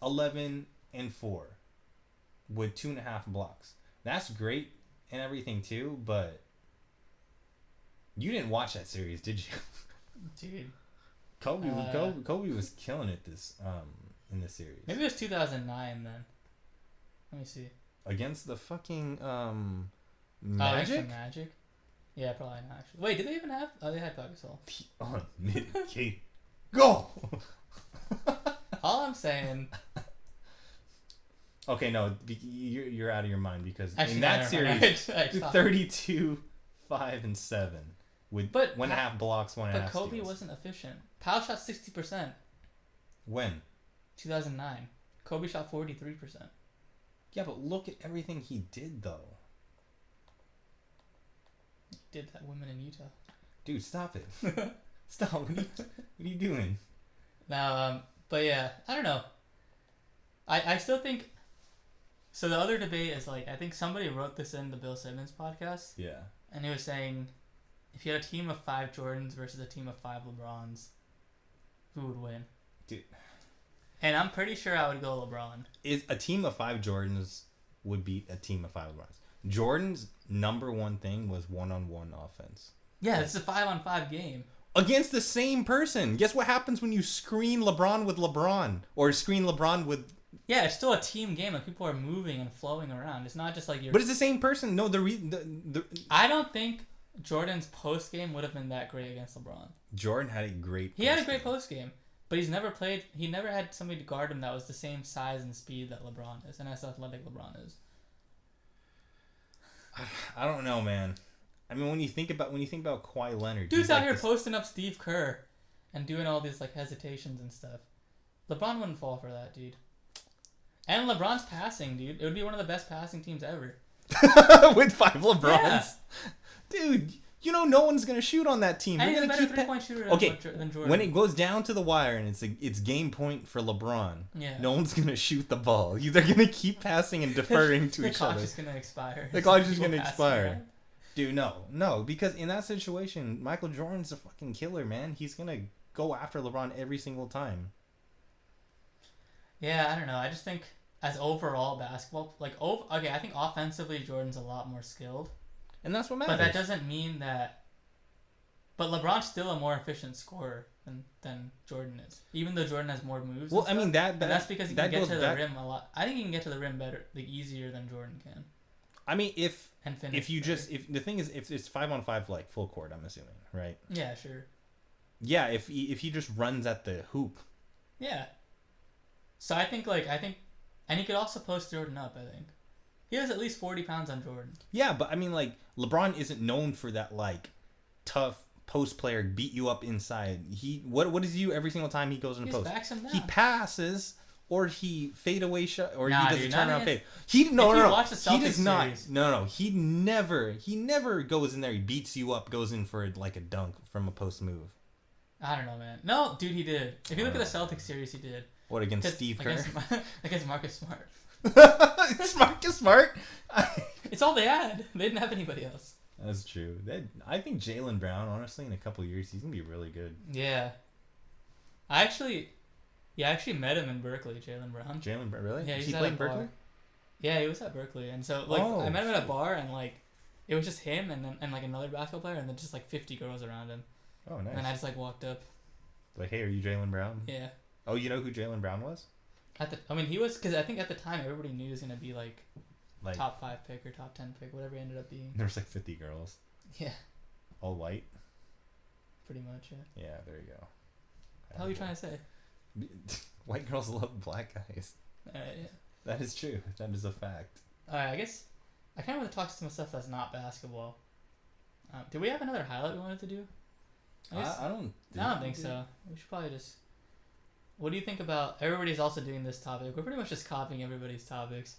11, and 4 with 2.5 blocks. That's great and everything too, but you didn't watch that series, did you? Dude. Kobe was killing it in this series. Maybe it was 2009 then. Let me see. Against the fucking Oh, Magic? against the Magic? Yeah, probably not actually. Wait, did they even have? Oh, they had Pau Gasol. The unmitigated goal. All I'm saying. Okay, no, you're out of your mind because Actually, in no, that never mind. series, I stopped. 32, 5, and 7 with But 1.5 blocks, 1.5 But Kobe steals. wasn't efficient. Pau shot 60%. When? 2009. Kobe shot 43%. Yeah, but look at everything he did though. He did that women in Utah. Dude, stop it. Stop. What are you doing? Now, but yeah, I don't know. I still think. So the other debate is like I think somebody wrote this in the Bill Simmons podcast. Yeah. And he was saying, if you had a team of 5 Jordans versus a team of 5 LeBrons, who would win? Dude. And I'm pretty sure I would go LeBron. Is a team of 5 Jordans would beat a team of 5 LeBrons. Jordan's number one thing was one-on-one offense. Yeah, it's a 5-on-5 game. Against the same person. Guess what happens when you screen LeBron with LeBron? Or screen LeBron with... Yeah, it's still a team game. Like people are moving and flowing around. It's not just like you're... But it's the same person. No, I don't think Jordan's post game would have been that great against LeBron. Jordan had a great... He had a great post game. But he's never played... He never had somebody to guard him that was the same size and speed that LeBron is. And as athletic LeBron is. I don't know, man. I mean, when you think about Kawhi Leonard... Dude's out like here this... posting up Steve Kerr and doing all these like hesitations and stuff. LeBron wouldn't fall for that, dude. And LeBron's passing, dude. It would be one of the best passing teams ever. With 5 LeBrons? Yeah. Dude, you know no one's going to shoot on that team. And he's They're a gonna better keep three-point shooter than Jordan. When it goes down to the wire and it's game point for LeBron, no one's going to shoot the ball. They're going to keep passing and deferring to each other. The clock's just going to expire. The clock's just going to expire. Dude, no. Because in that situation, Michael Jordan's a fucking killer, man. He's going to go after LeBron every single time. Yeah, I don't know. I just think... as overall basketball, okay, I think offensively Jordan's a lot more skilled, And that's what matters. but that doesn't mean that. But LeBron's still a more efficient scorer than Jordan is, even though Jordan has more moves. Well, and I mean stuff, that and that's because he can get goes to the back- rim a lot. I think he can get to the rim better, like easier than Jordan can. I mean, if And finish you better. just if the thing is if it's 5-on-5 like full court, I'm assuming, right? Yeah, sure. Yeah, if he just runs at the hoop. Yeah. So I think, and he could also post Jordan up. I think he has at least 40 pounds on Jordan. Yeah, but I mean, like, LeBron isn't known for that, like, tough post player, beat you up inside. What does he do every single time he goes in He a just post? backs him down. He passes, or he fade away shot, or Nah, he does dude, a not turnaround against- fade. No, watch the he Celtics does not. series- No, he never goes in there. He beats you up, goes in for like a dunk from a post move. I don't know, man. No, dude, he did. If you look at the Celtics series, he did. What, against Steve Kerr? Against Marcus Smart. It's Marcus Smart. It's all they had. They didn't have anybody else. That's true. I think Jaylen Brown, honestly, in a couple years, he's gonna be really good. Yeah. I actually met him in Berkeley, Jaylen Brown. Jaylen Brown, really? Yeah, Has he's he at played a in Berkeley? bar. Yeah, he was at Berkeley, and so I met him at a bar, and it was just him and another basketball player, and then just 50 girls around him. Oh, nice. And then I just walked up. Like, hey, are you Jaylen Brown? Yeah. Oh, you know who Jaylen Brown was? He was, because I think at the time everybody knew he was gonna be Like, top 5 pick or top 10 pick, whatever he ended up being. there was 50 girls, Yeah, all white. pretty much. Yeah. Yeah, there you go. How are you trying to say? White girls love black guys. All right. Yeah. That is true. That is a fact. All right. I guess I kind of want to talk some stuff that's not basketball. Do we have another highlight we wanted to do? I don't. I don't think so. We should probably just. What do you think about? Everybody's also doing this topic. We're pretty much just copying everybody's topics.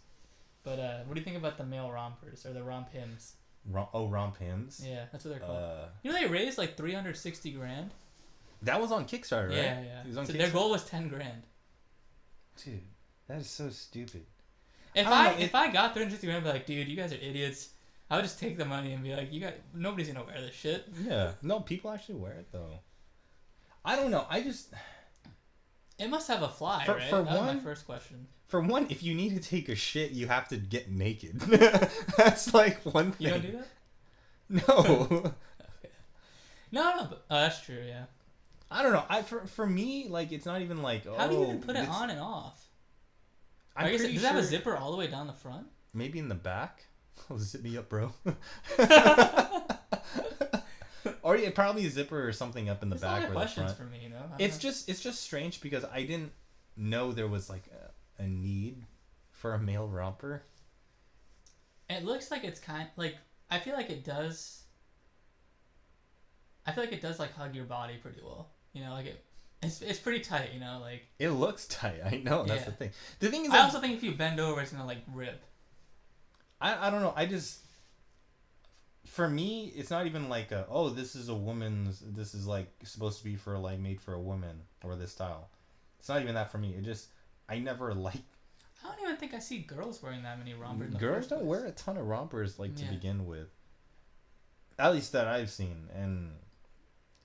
But what do you think about the male rompers or the romphims? Romphims. Yeah, that's what they're called. You know they raised like $360,000. That was on Kickstarter, right? Yeah, yeah. It was on So Kickstarter. their goal was $10,000. Dude, that is so stupid. If I don't know, if I got $360,000, I'd be like, dude, you guys are idiots. I would just take the money and be like, nobody's gonna wear this shit. Yeah. No, people actually wear it though. I don't know. It must have a fly, For- right? for That was my one- first question. For one, if you need to take a shit, you have to get naked. That's like one thing. You don't do that? No. Okay. No, but that's true. Yeah. I don't know. For me, like, it's not even like. How do you even put it on and off? I guess does it have a zipper all the way down the front? Maybe in the back. Oh, zip me up, bro. Or yeah, probably a zipper or something up in the There's a back lot of or the questions front. for me, you know. It's just strange because I didn't know there was like a need for a male romper. It looks like it's I feel like it does. I feel like it does like hug your body pretty well. You know, like it's pretty tight. You know, like. It looks tight. I know that's Yeah. the thing. The thing is, I also think if you bend over, it's gonna like rip. I don't know. For me, it's not even like this is a woman's. This is like supposed to be for like made for a woman or this style. It's not even that for me. I never like. I don't even think I see girls wearing that many rompers. In the Girls first don't place. wear a ton of rompers like to Yeah. begin with. At least that I've seen, and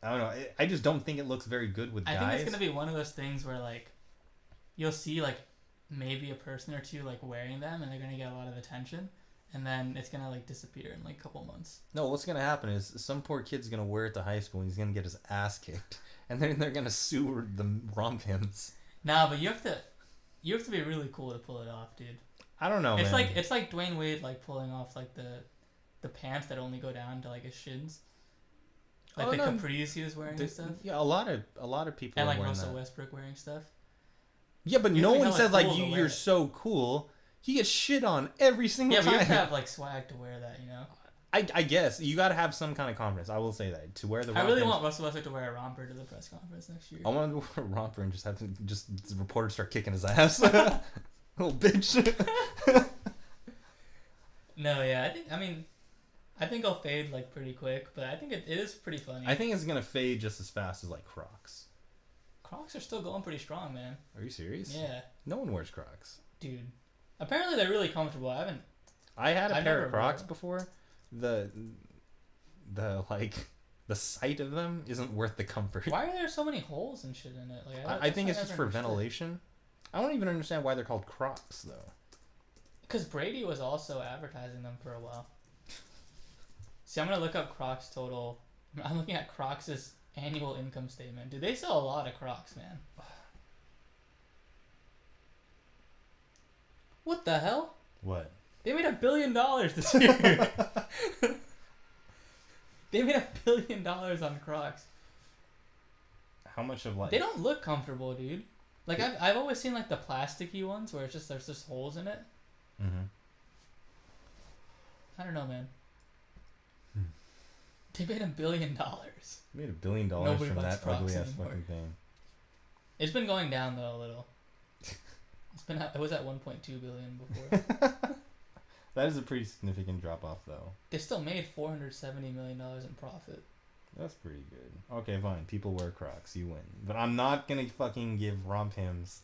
I don't know. I just don't think it looks very good with guys. I think it's gonna be one of those things where like, you'll see like maybe a person or two like wearing them, and they're gonna get a lot of attention, and then it's gonna like disappear in like a couple months. No, what's gonna happen is some poor kid's gonna wear it to high school and he's gonna get his ass kicked, and then they're gonna sue the romphims. Nah, but you have to be really cool to pull it off, dude. I don't know. It's man. like Dwayne Wade like pulling off like the pants that only go down to like his shins. Like the capris he was wearing and stuff. Yeah, a lot of people And are like wearing Russell that. Westbrook wearing stuff. Yeah, but You no have to one be says hella like cool to wear you're it. so cool. He gets shit on every single Yeah, but time. you have to have like swag to wear that, you know. I guess you got to have some kind of confidence. I will say that to wear the. I really rompers- want Russell Westbrook to wear a romper to the press conference next year. I want to wear a romper and just have the reporter start kicking his ass. Little bitch. No, yeah, I think I'll fade like pretty quick, but I think it is pretty funny. I think it's gonna fade just as fast as like Crocs. Crocs are still going pretty strong, man. Are you serious? Yeah, No one wears Crocs. dude. Apparently they're really comfortable. I had a I pair never of Crocs wore. before. The sight of them isn't worth the comfort. Why are there so many holes and shit in it? Like I think it's just for ventilation. I don't even understand why they're called Crocs though. Because Brady was also advertising them for a while. See, I'm gonna look up Crocs total. I'm looking at Crocs' annual income statement. Dude, they sell a lot of Crocs, man. What the hell? What? They made $1 billion this year. They made $1 billion on Crocs. How much of like? They don't look comfortable, dude. Like I've always seen like the plasticky ones where it's just there's just holes in it. Mm-hmm. I don't know, man. They made $1 billion. Made $1 billion Nobody from buys that Crocs ugly ass anymore. fucking thing. It's been going down though a little. It was at 1.2 billion before. That is a pretty significant drop off though. They still made $470 million in profit. That's pretty good. Okay, fine. People wear Crocs. You win. But I'm not gonna fucking give romphims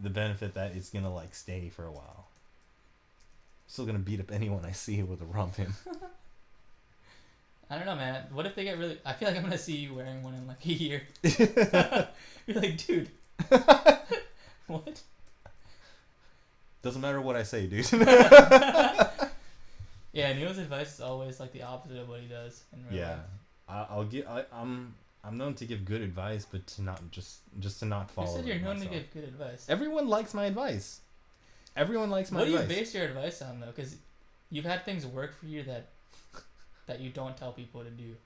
the benefit that it's gonna like stay for a while. Still gonna beat up anyone I see with a rompim. I don't know, man. What if they get really... I feel like I'm going to see you wearing one in like a year. You're like, dude. What? Doesn't matter what I say, dude. Yeah, Neil's advice is always like the opposite of what he does in real Yeah, life. I'm known to give good advice, but to not just to not follow. You said you're it known to myself. give good advice. Everyone likes my advice. Everyone likes my What do advice. you base your advice on, though? Because you've had things work for you that you don't tell people to do.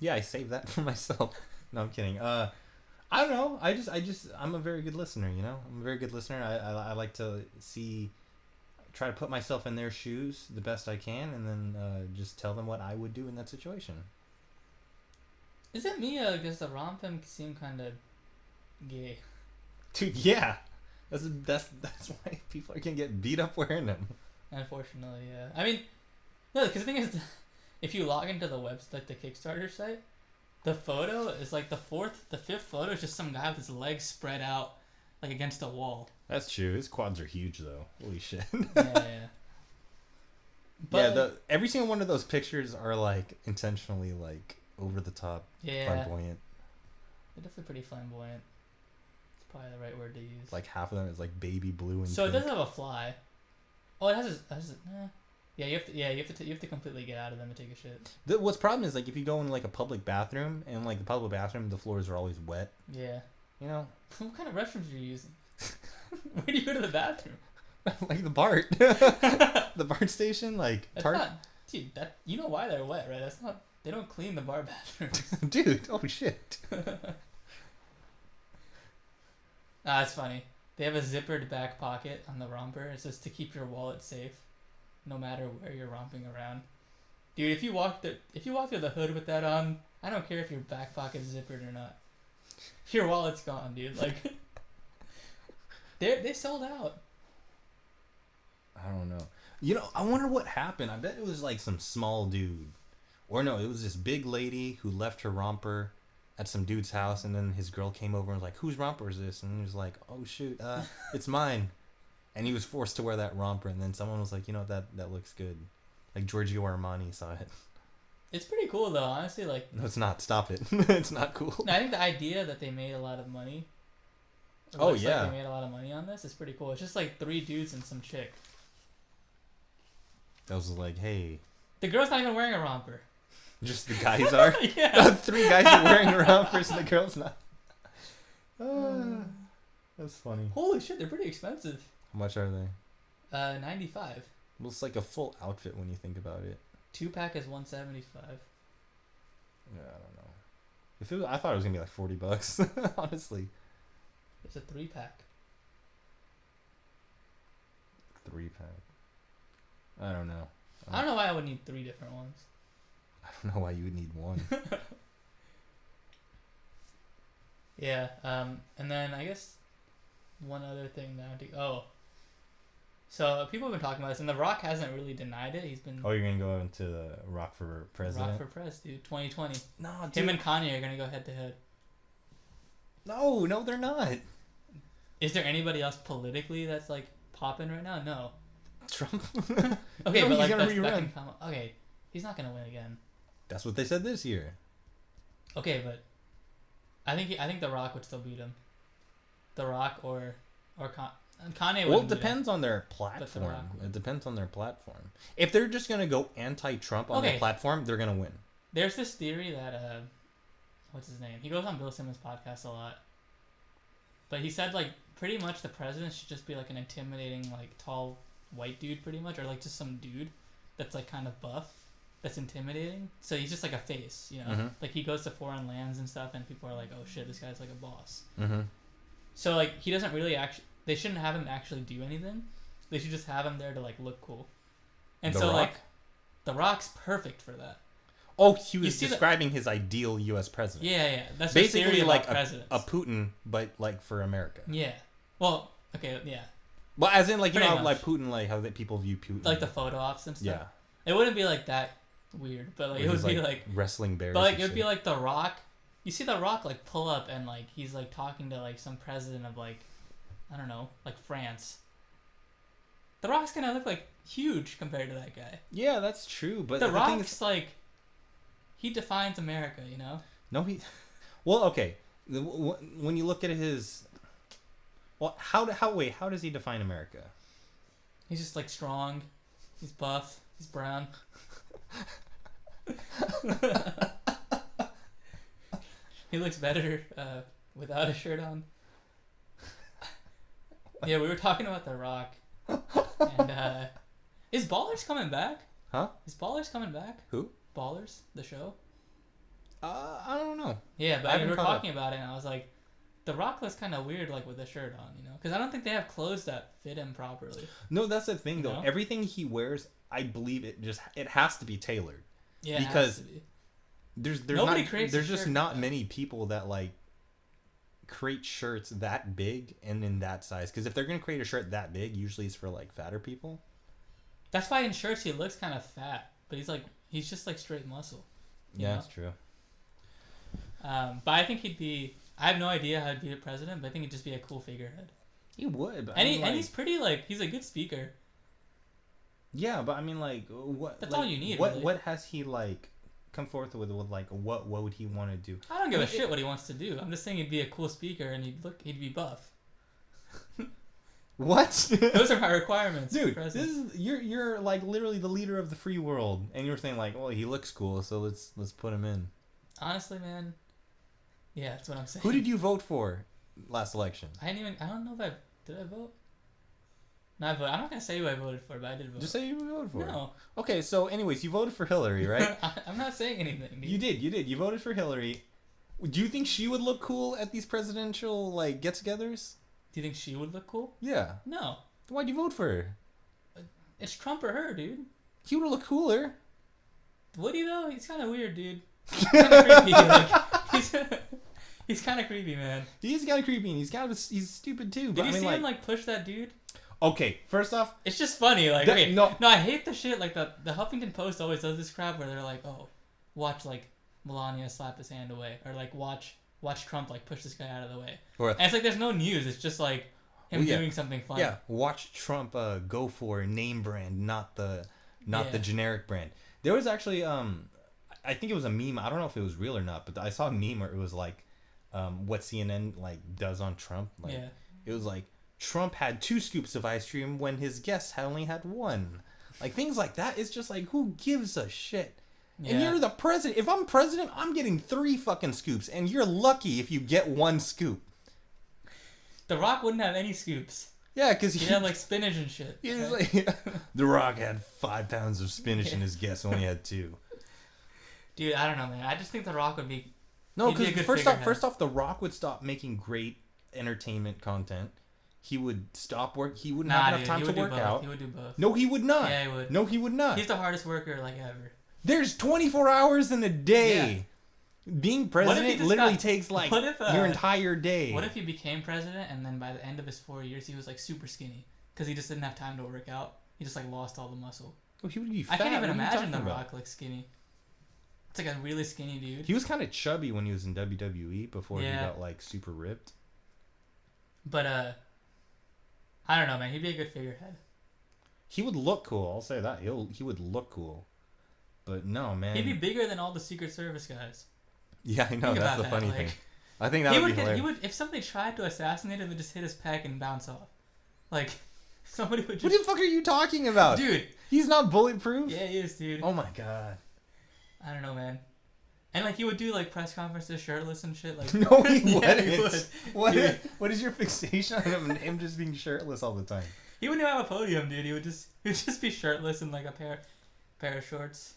Yeah, I save that for myself. No, I'm kidding. I don't know. I'm a very good listener. You know, I'm a very good listener. I like to try to put myself in their shoes the best I can, and then just tell them what I would do in that situation. Is it me? Because the rompim seem kind of gay. Dude, yeah. That's why people are gonna get beat up wearing them. Unfortunately, yeah. I mean, no, because the thing is, if you log into the website, like the Kickstarter site, the photo is like the fifth photo is just some guy with his legs spread out, like against a wall. That's true. His quads are huge though. Holy shit. Yeah. But, yeah, every single one of those pictures are like intentionally like over the top, flamboyant. They're definitely pretty flamboyant. It's probably the right word to use. Like half of them is like baby blue and so pink. it doesn't have a fly. Oh, it has a Yeah, you have to completely get out of them to take a shit. What's problem is like if you go in like a public bathroom and like the public bathroom, the floors are always wet. Yeah. You know. What kind of restrooms are you using? Where do you go to the bathroom? Like the BART, the BART station, like That's not, dude. That you know why they're wet, right? That's not. They don't clean the bar bathrooms. Dude, oh shit. That's funny. They have a zippered back pocket on the romper. It says to keep your wallet safe, no matter where you're romping around. Dude, if you walk through the hood with that on, I don't care if your back pocket's zippered or not. Your wallet's gone, dude. Like, they sold out. I don't know. You know, I wonder what happened. I bet it was like some small dude. Or no, it was this big lady who left her romper at some dude's house, and then his girl came over and was like, whose romper is this? And he was like, oh shoot, it's mine. And he was forced to wear that romper, and then someone was like, you know, that looks good. Like Giorgio Armani saw it. It's pretty cool though, honestly. Like, No, it's not. Stop it. It's not cool. no, I think the idea that they made a lot of money. Oh, Like yeah. they made a lot of money on this is pretty cool. It's just like 3 dudes and some chick. That was like, hey, The girl's not even wearing a romper. just the guys are? Yeah. 3 guys are wearing rompers and the girl's not. That's funny. Holy shit, they're pretty expensive. How much are they? $95. Well, it's like a full outfit when you think about it. 2-pack is $175. Yeah, I don't know. If it was, I thought it was gonna be like $40. Honestly, It's a 3-pack. 3-pack. I don't know. I don't know why I would need 3 different ones. I don't know why you would need one. Yeah. And then I guess one other thing now. So people have been talking about this, and The Rock hasn't really denied it. He's been Oh, you're gonna go into the Rock for President? Rock for Press, dude. 2020. No, dude. Him and Kanye are gonna go head to head. No, they're not. Is there anybody else politically that's like popping right now? No. Trump. Okay, No, but he's like gonna that rerun. can come. Okay, he's not gonna win again. That's what they said this year. Okay, but I think The Rock would still beat him. The Rock or Kanye. Well, it wouldn't do that. depends on their The platform. Rock would. It depends on their platform. If they're just gonna go anti-Trump on their Okay. platform, they're gonna win. There's this theory that what's his name? He goes on Bill Simmons' podcast a lot. But he said like pretty much the president should just be like an intimidating like tall white dude pretty much, or like just some dude that's like kind of buff that's intimidating. So he's just like a face, you know? Mhm. Like he goes to foreign lands and stuff and people are like, "Oh shit, this guy's like a boss." Mm-hmm. So like he doesn't really actually they shouldn't have him actually do anything. They should just have him there to like look cool. And The so Rock? like The Rock's perfect for that. Oh, he You was see describing his ideal U.S. president. Yeah. That's Basically basically like about presidents. a Putin, but like for America. Yeah. Well, okay, yeah. Well, as in like you Pretty know how, like much. Putin, like how that people view Putin. Like the photo ops and stuff. yeah, It wouldn't be like that weird, but like Where it he's, would be like wrestling bears. but like and it would be shit. like The Rock. You see The Rock like pull up and like he's like talking to like some president of like I don't know, like France. The Rock's gonna look like huge compared to that guy. Yeah, that's true. But The thing Rock's is, like he defines America, you know? no, he. Well, okay. When you look at his, well, how does he define America? He's just like strong. He's buff. He's brown. He looks better without a shirt on. Yeah, we were talking about The Rock. And is Ballers coming back? Huh? Is Ballers coming back? Who? Ballers, the show? I don't know. Yeah, I but we haven't were caught up. talking about it, and I was like, The Rock looks kind of weird, like with a shirt on, you know? Because I don't think they have clothes that fit him properly. No, that's the thing You though. know? Everything he wears, I believe it has to be tailored. Yeah, Because it has to be. There's Nobody not, creates a there's just shirt not like that. many people that like create shirts that big and in that size. Because if they're gonna create a shirt that big, usually it's for like fatter people. That's why in shirts he looks kind of fat, but he's just like straight muscle. you Yeah, know? that's true. But I think he'd be. I have no idea how he'd be the president, but I think he'd just be a cool figurehead. He would, but And I mean, and he's pretty like he's a good speaker. yeah, but I mean, like, what? That's like, all you need, What really. What has he like come forth with like what would he want to do? I don't give a It- shit what he wants to do. I'm just saying he'd be a cool speaker and he'd be buff. What? Those are my requirements, for Dude, president. this is you're like literally the leader of the free world, and you're saying like, well, he looks cool, so let's put him in. Honestly, man. Yeah, that's what I'm saying. Who did you vote for last election? I don't know if did I vote? No, I voted. I'm not gonna say who I voted for, but I did vote. Just say you voted for. No, Okay, so anyways, you voted for Hillary, right? I'm not saying anything. Dude. You did. You voted for Hillary. Do you think she would look cool at these presidential like get-togethers? Do you think she would look cool? Yeah. No, Why'd you vote for her? it's Trump or her, dude. He would look cooler. Would he though? He's kind of weird, dude. He's kind of creepy. Like, he's kind of creepy, man. He's kind of creepy, and he's stupid too. But Did you I mean, see like, him like push that dude? okay, first off, It's just funny, like That- okay, no. no, I hate the shit like the Huffington Post always does this crap where they're like, oh, watch like Melania slap his hand away, or like watch Trump like push this guy out of the way, or and it's like there's no news, it's just like him Well, yeah. doing something funny. yeah, watch Trump go for a name brand, not the Yeah. generic brand. There was actually I think it was a meme. I don't know if it was real or not, but I saw a meme where it was like what CNN like does on Trump. Like, Yeah. It was like Trump had 2 scoops of ice cream when his guests had only had 1. Like things like that. It's just like, who gives a shit? And Yeah. you're the president. If I'm president, I'm getting 3 fucking scoops, and you're lucky if you get 1 scoop. The Rock wouldn't have any scoops. Yeah, because He'd have like spinach and shit. he was right? like, The Rock had 5 pounds of spinach, and his guests only had 2. Dude, I don't know, man. I just think The Rock would be. No, He'd be a because good figurehead. first off, The Rock would stop making great entertainment content. He would stop work. He wouldn't have enough Dude, time he to would do work both. out. He would do both. No, he would not. Yeah, he would. No, he would not. He's the hardest worker like ever. There's 24 hours in a day. Being president just literally got- takes like what if, your entire day. What if he became president and then by the end of his 4 years he was like super skinny because he just didn't have time to work out? He just like lost all the muscle. Oh, he would be I fat. can't even What are you imagine The talking about? Rock like skinny. It's like a really skinny dude. He was kind of chubby when he was in WWE before he Yeah. got like super ripped. But I don't know, man. He'd be a good figurehead. He would look cool. I'll say that. He would look cool. But no, man. He'd be bigger than all the Secret Service guys. Yeah, I know. Think That's about the that, funny like- thing. I think that would be hilarious. If somebody tried to assassinate him, they just hit his pec and bounce off. Like, somebody would just... What the fuck are you talking about? Dude. He's not bulletproof? Yeah, he is, dude. Oh my god. I don't know, man. And, like, he would do, like, press conferences shirtless and shit. Like, no, he yeah, wouldn't. Dude. What is your fixation on him just being shirtless all the time? He wouldn't even have a podium, dude. He would just be shirtless in, like, a pair of shorts.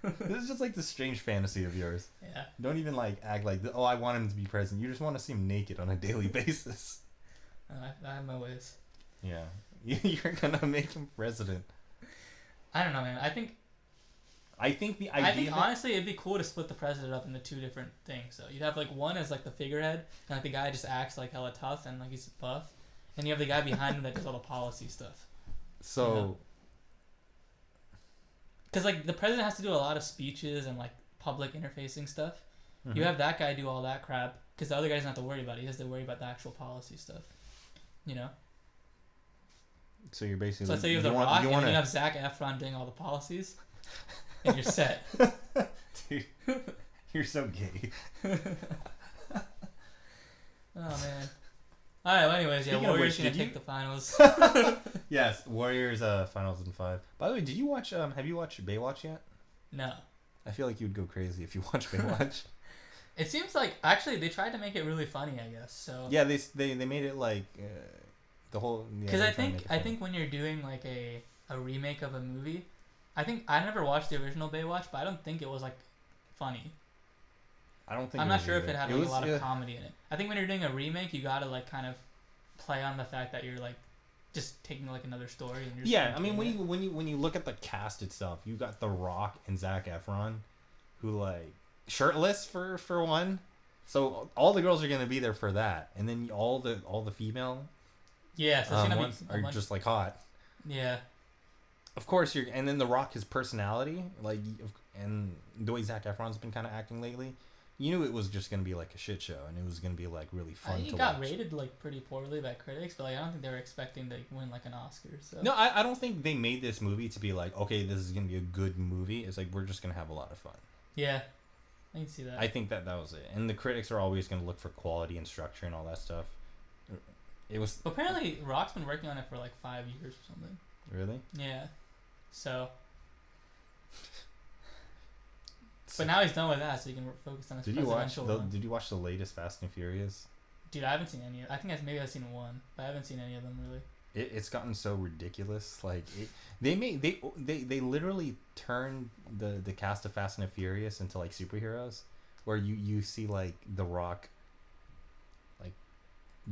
This is just like the strange fantasy of yours. Yeah. Don't even like act like, oh, I want him to be president. You just want to see him naked on a daily basis. I have my ways. Yeah. You're gonna make him president. I don't know, man. I think the idea. Honestly, it'd be cool to split the president up into two different things. So you'd have like one as like the figurehead, and like the guy just acts like hella tough and like he's buff, and you have the guy behind him that does all the policy stuff. So. You know? Because, like, the president has to do a lot of speeches and, like, public interfacing stuff. Mm-hmm. You have that guy do all that crap, because the other guy doesn't have to worry about it. He has to worry about the actual policy stuff. You know? So you're basically... So let's say you have The Rock, and then you have Zac Efron doing all the policies, and you're set. Dude, you're so gay. Oh, man. Alright, well, anyways, yeah, Warriors gonna take the finals. Yes, Warriors finals in 5. By the way, did you watch? Have you watched Baywatch yet? No. I feel like you would go crazy if you watched Baywatch. It seems like actually they tried to make it really funny, I guess. So yeah, they made it like the whole. Because I think when you're doing like a remake of a movie, I think I never watched the original Baywatch, but I don't think it was like funny. I don't think. I'm not sure if it had like, a lot of comedy in it. I think when you're doing a remake, you gotta like kind of play on the fact that you're like just taking like another story. And yeah, I mean when you look at the cast itself, you got The Rock and Zac Efron, who like shirtless for one, so all the girls are gonna be there for that, and then all the female, yeah, so ones are just like hot. Yeah. Of course and then The Rock, his personality, like, and the way Zac Efron's been kind of acting lately. You knew it was just going to be like a shit show, and it was going to be like really fun to watch. It got rated like pretty poorly by critics, but like I don't think they were expecting to win like an Oscar. So. No, I don't think they made this movie to be like, okay, this is going to be a good movie. It's like, we're just going to have a lot of fun. Yeah, I can see that. I think that was it. And the critics are always going to look for quality and structure and all that stuff. It was... Apparently, Rock's been working on it for like 5 years or something. Really? Yeah. So... But now he's done with that, so he can focus on his presidential one. Did you watch the latest Fast and Furious? Dude, I haven't seen any. I think maybe I've seen one, but I haven't seen any of them really. It's gotten so ridiculous. Like they literally turned the cast of Fast and Furious into like superheroes, where you see like The Rock like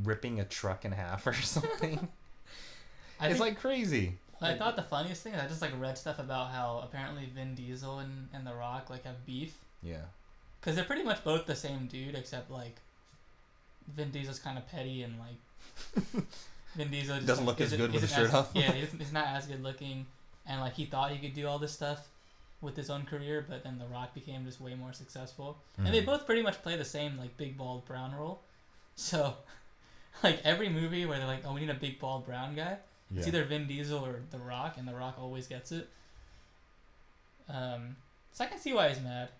ripping a truck in half or something. It's like crazy. I thought the funniest thing is I just like read stuff about how apparently Vin Diesel and The Rock like have beef. Yeah. Because they're pretty much both the same dude, except like Vin Diesel's kind of petty and like Vin Diesel just, doesn't look as good with the shirt off. Yeah, he's not as good looking, and like he thought he could do all this stuff with his own career, but then The Rock became just way more successful. Mm. And they both pretty much play the same like big bald brown role. So like every movie where they're like, oh, we need a big bald brown guy. Yeah. It's either Vin Diesel or The Rock, and The Rock always gets it. So I can see why he's mad.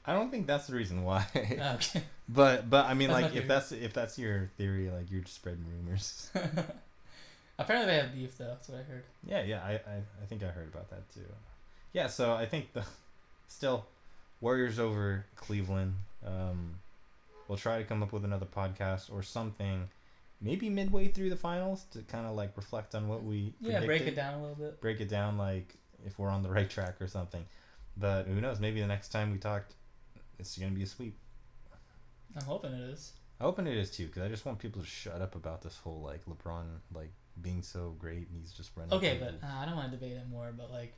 I don't think that's the reason why. Okay. But I mean, like, if that's your theory, like, you're just spreading rumors. Apparently they have beef though. That's what I heard. Yeah. I think I heard about that too. Yeah. So I think still Warriors over Cleveland. We'll try to come up with another podcast or something. Maybe midway through the finals to kind of like reflect on what we predicted. Break it down a little bit. Break it down, like if we're on the right track or something. But who knows? Maybe the next time we talked, it's gonna be a sweep. I'm hoping it is. I'm hoping it is too, because I just want people to shut up about this whole like LeBron like being so great and he's just running. Okay, but I don't want to debate it more. But like,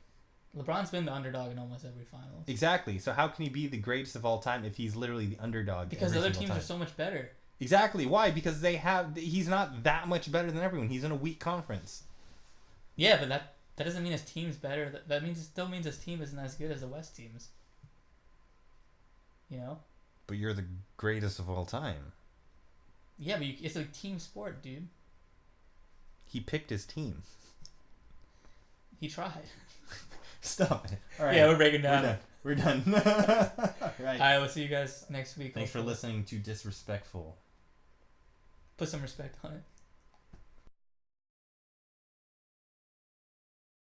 LeBron's been the underdog in almost every final. Exactly. So how can he be the greatest of all time if he's literally the underdog? Because the other teams are so much better. Exactly. Why? Because he's not that much better than everyone. He's in a weak conference. Yeah, but that doesn't mean his team's better. That means it still means his team isn't as good as the West teams. You know? But you're the greatest of all time. Yeah, but it's a team sport, dude. He picked his team. He tried. Stop it. All right. Yeah, we're breaking down. We're done. All Right. right, we'll see you guys next week. Thanks for hopefully. listening to Disrespectful. Put some respect on it.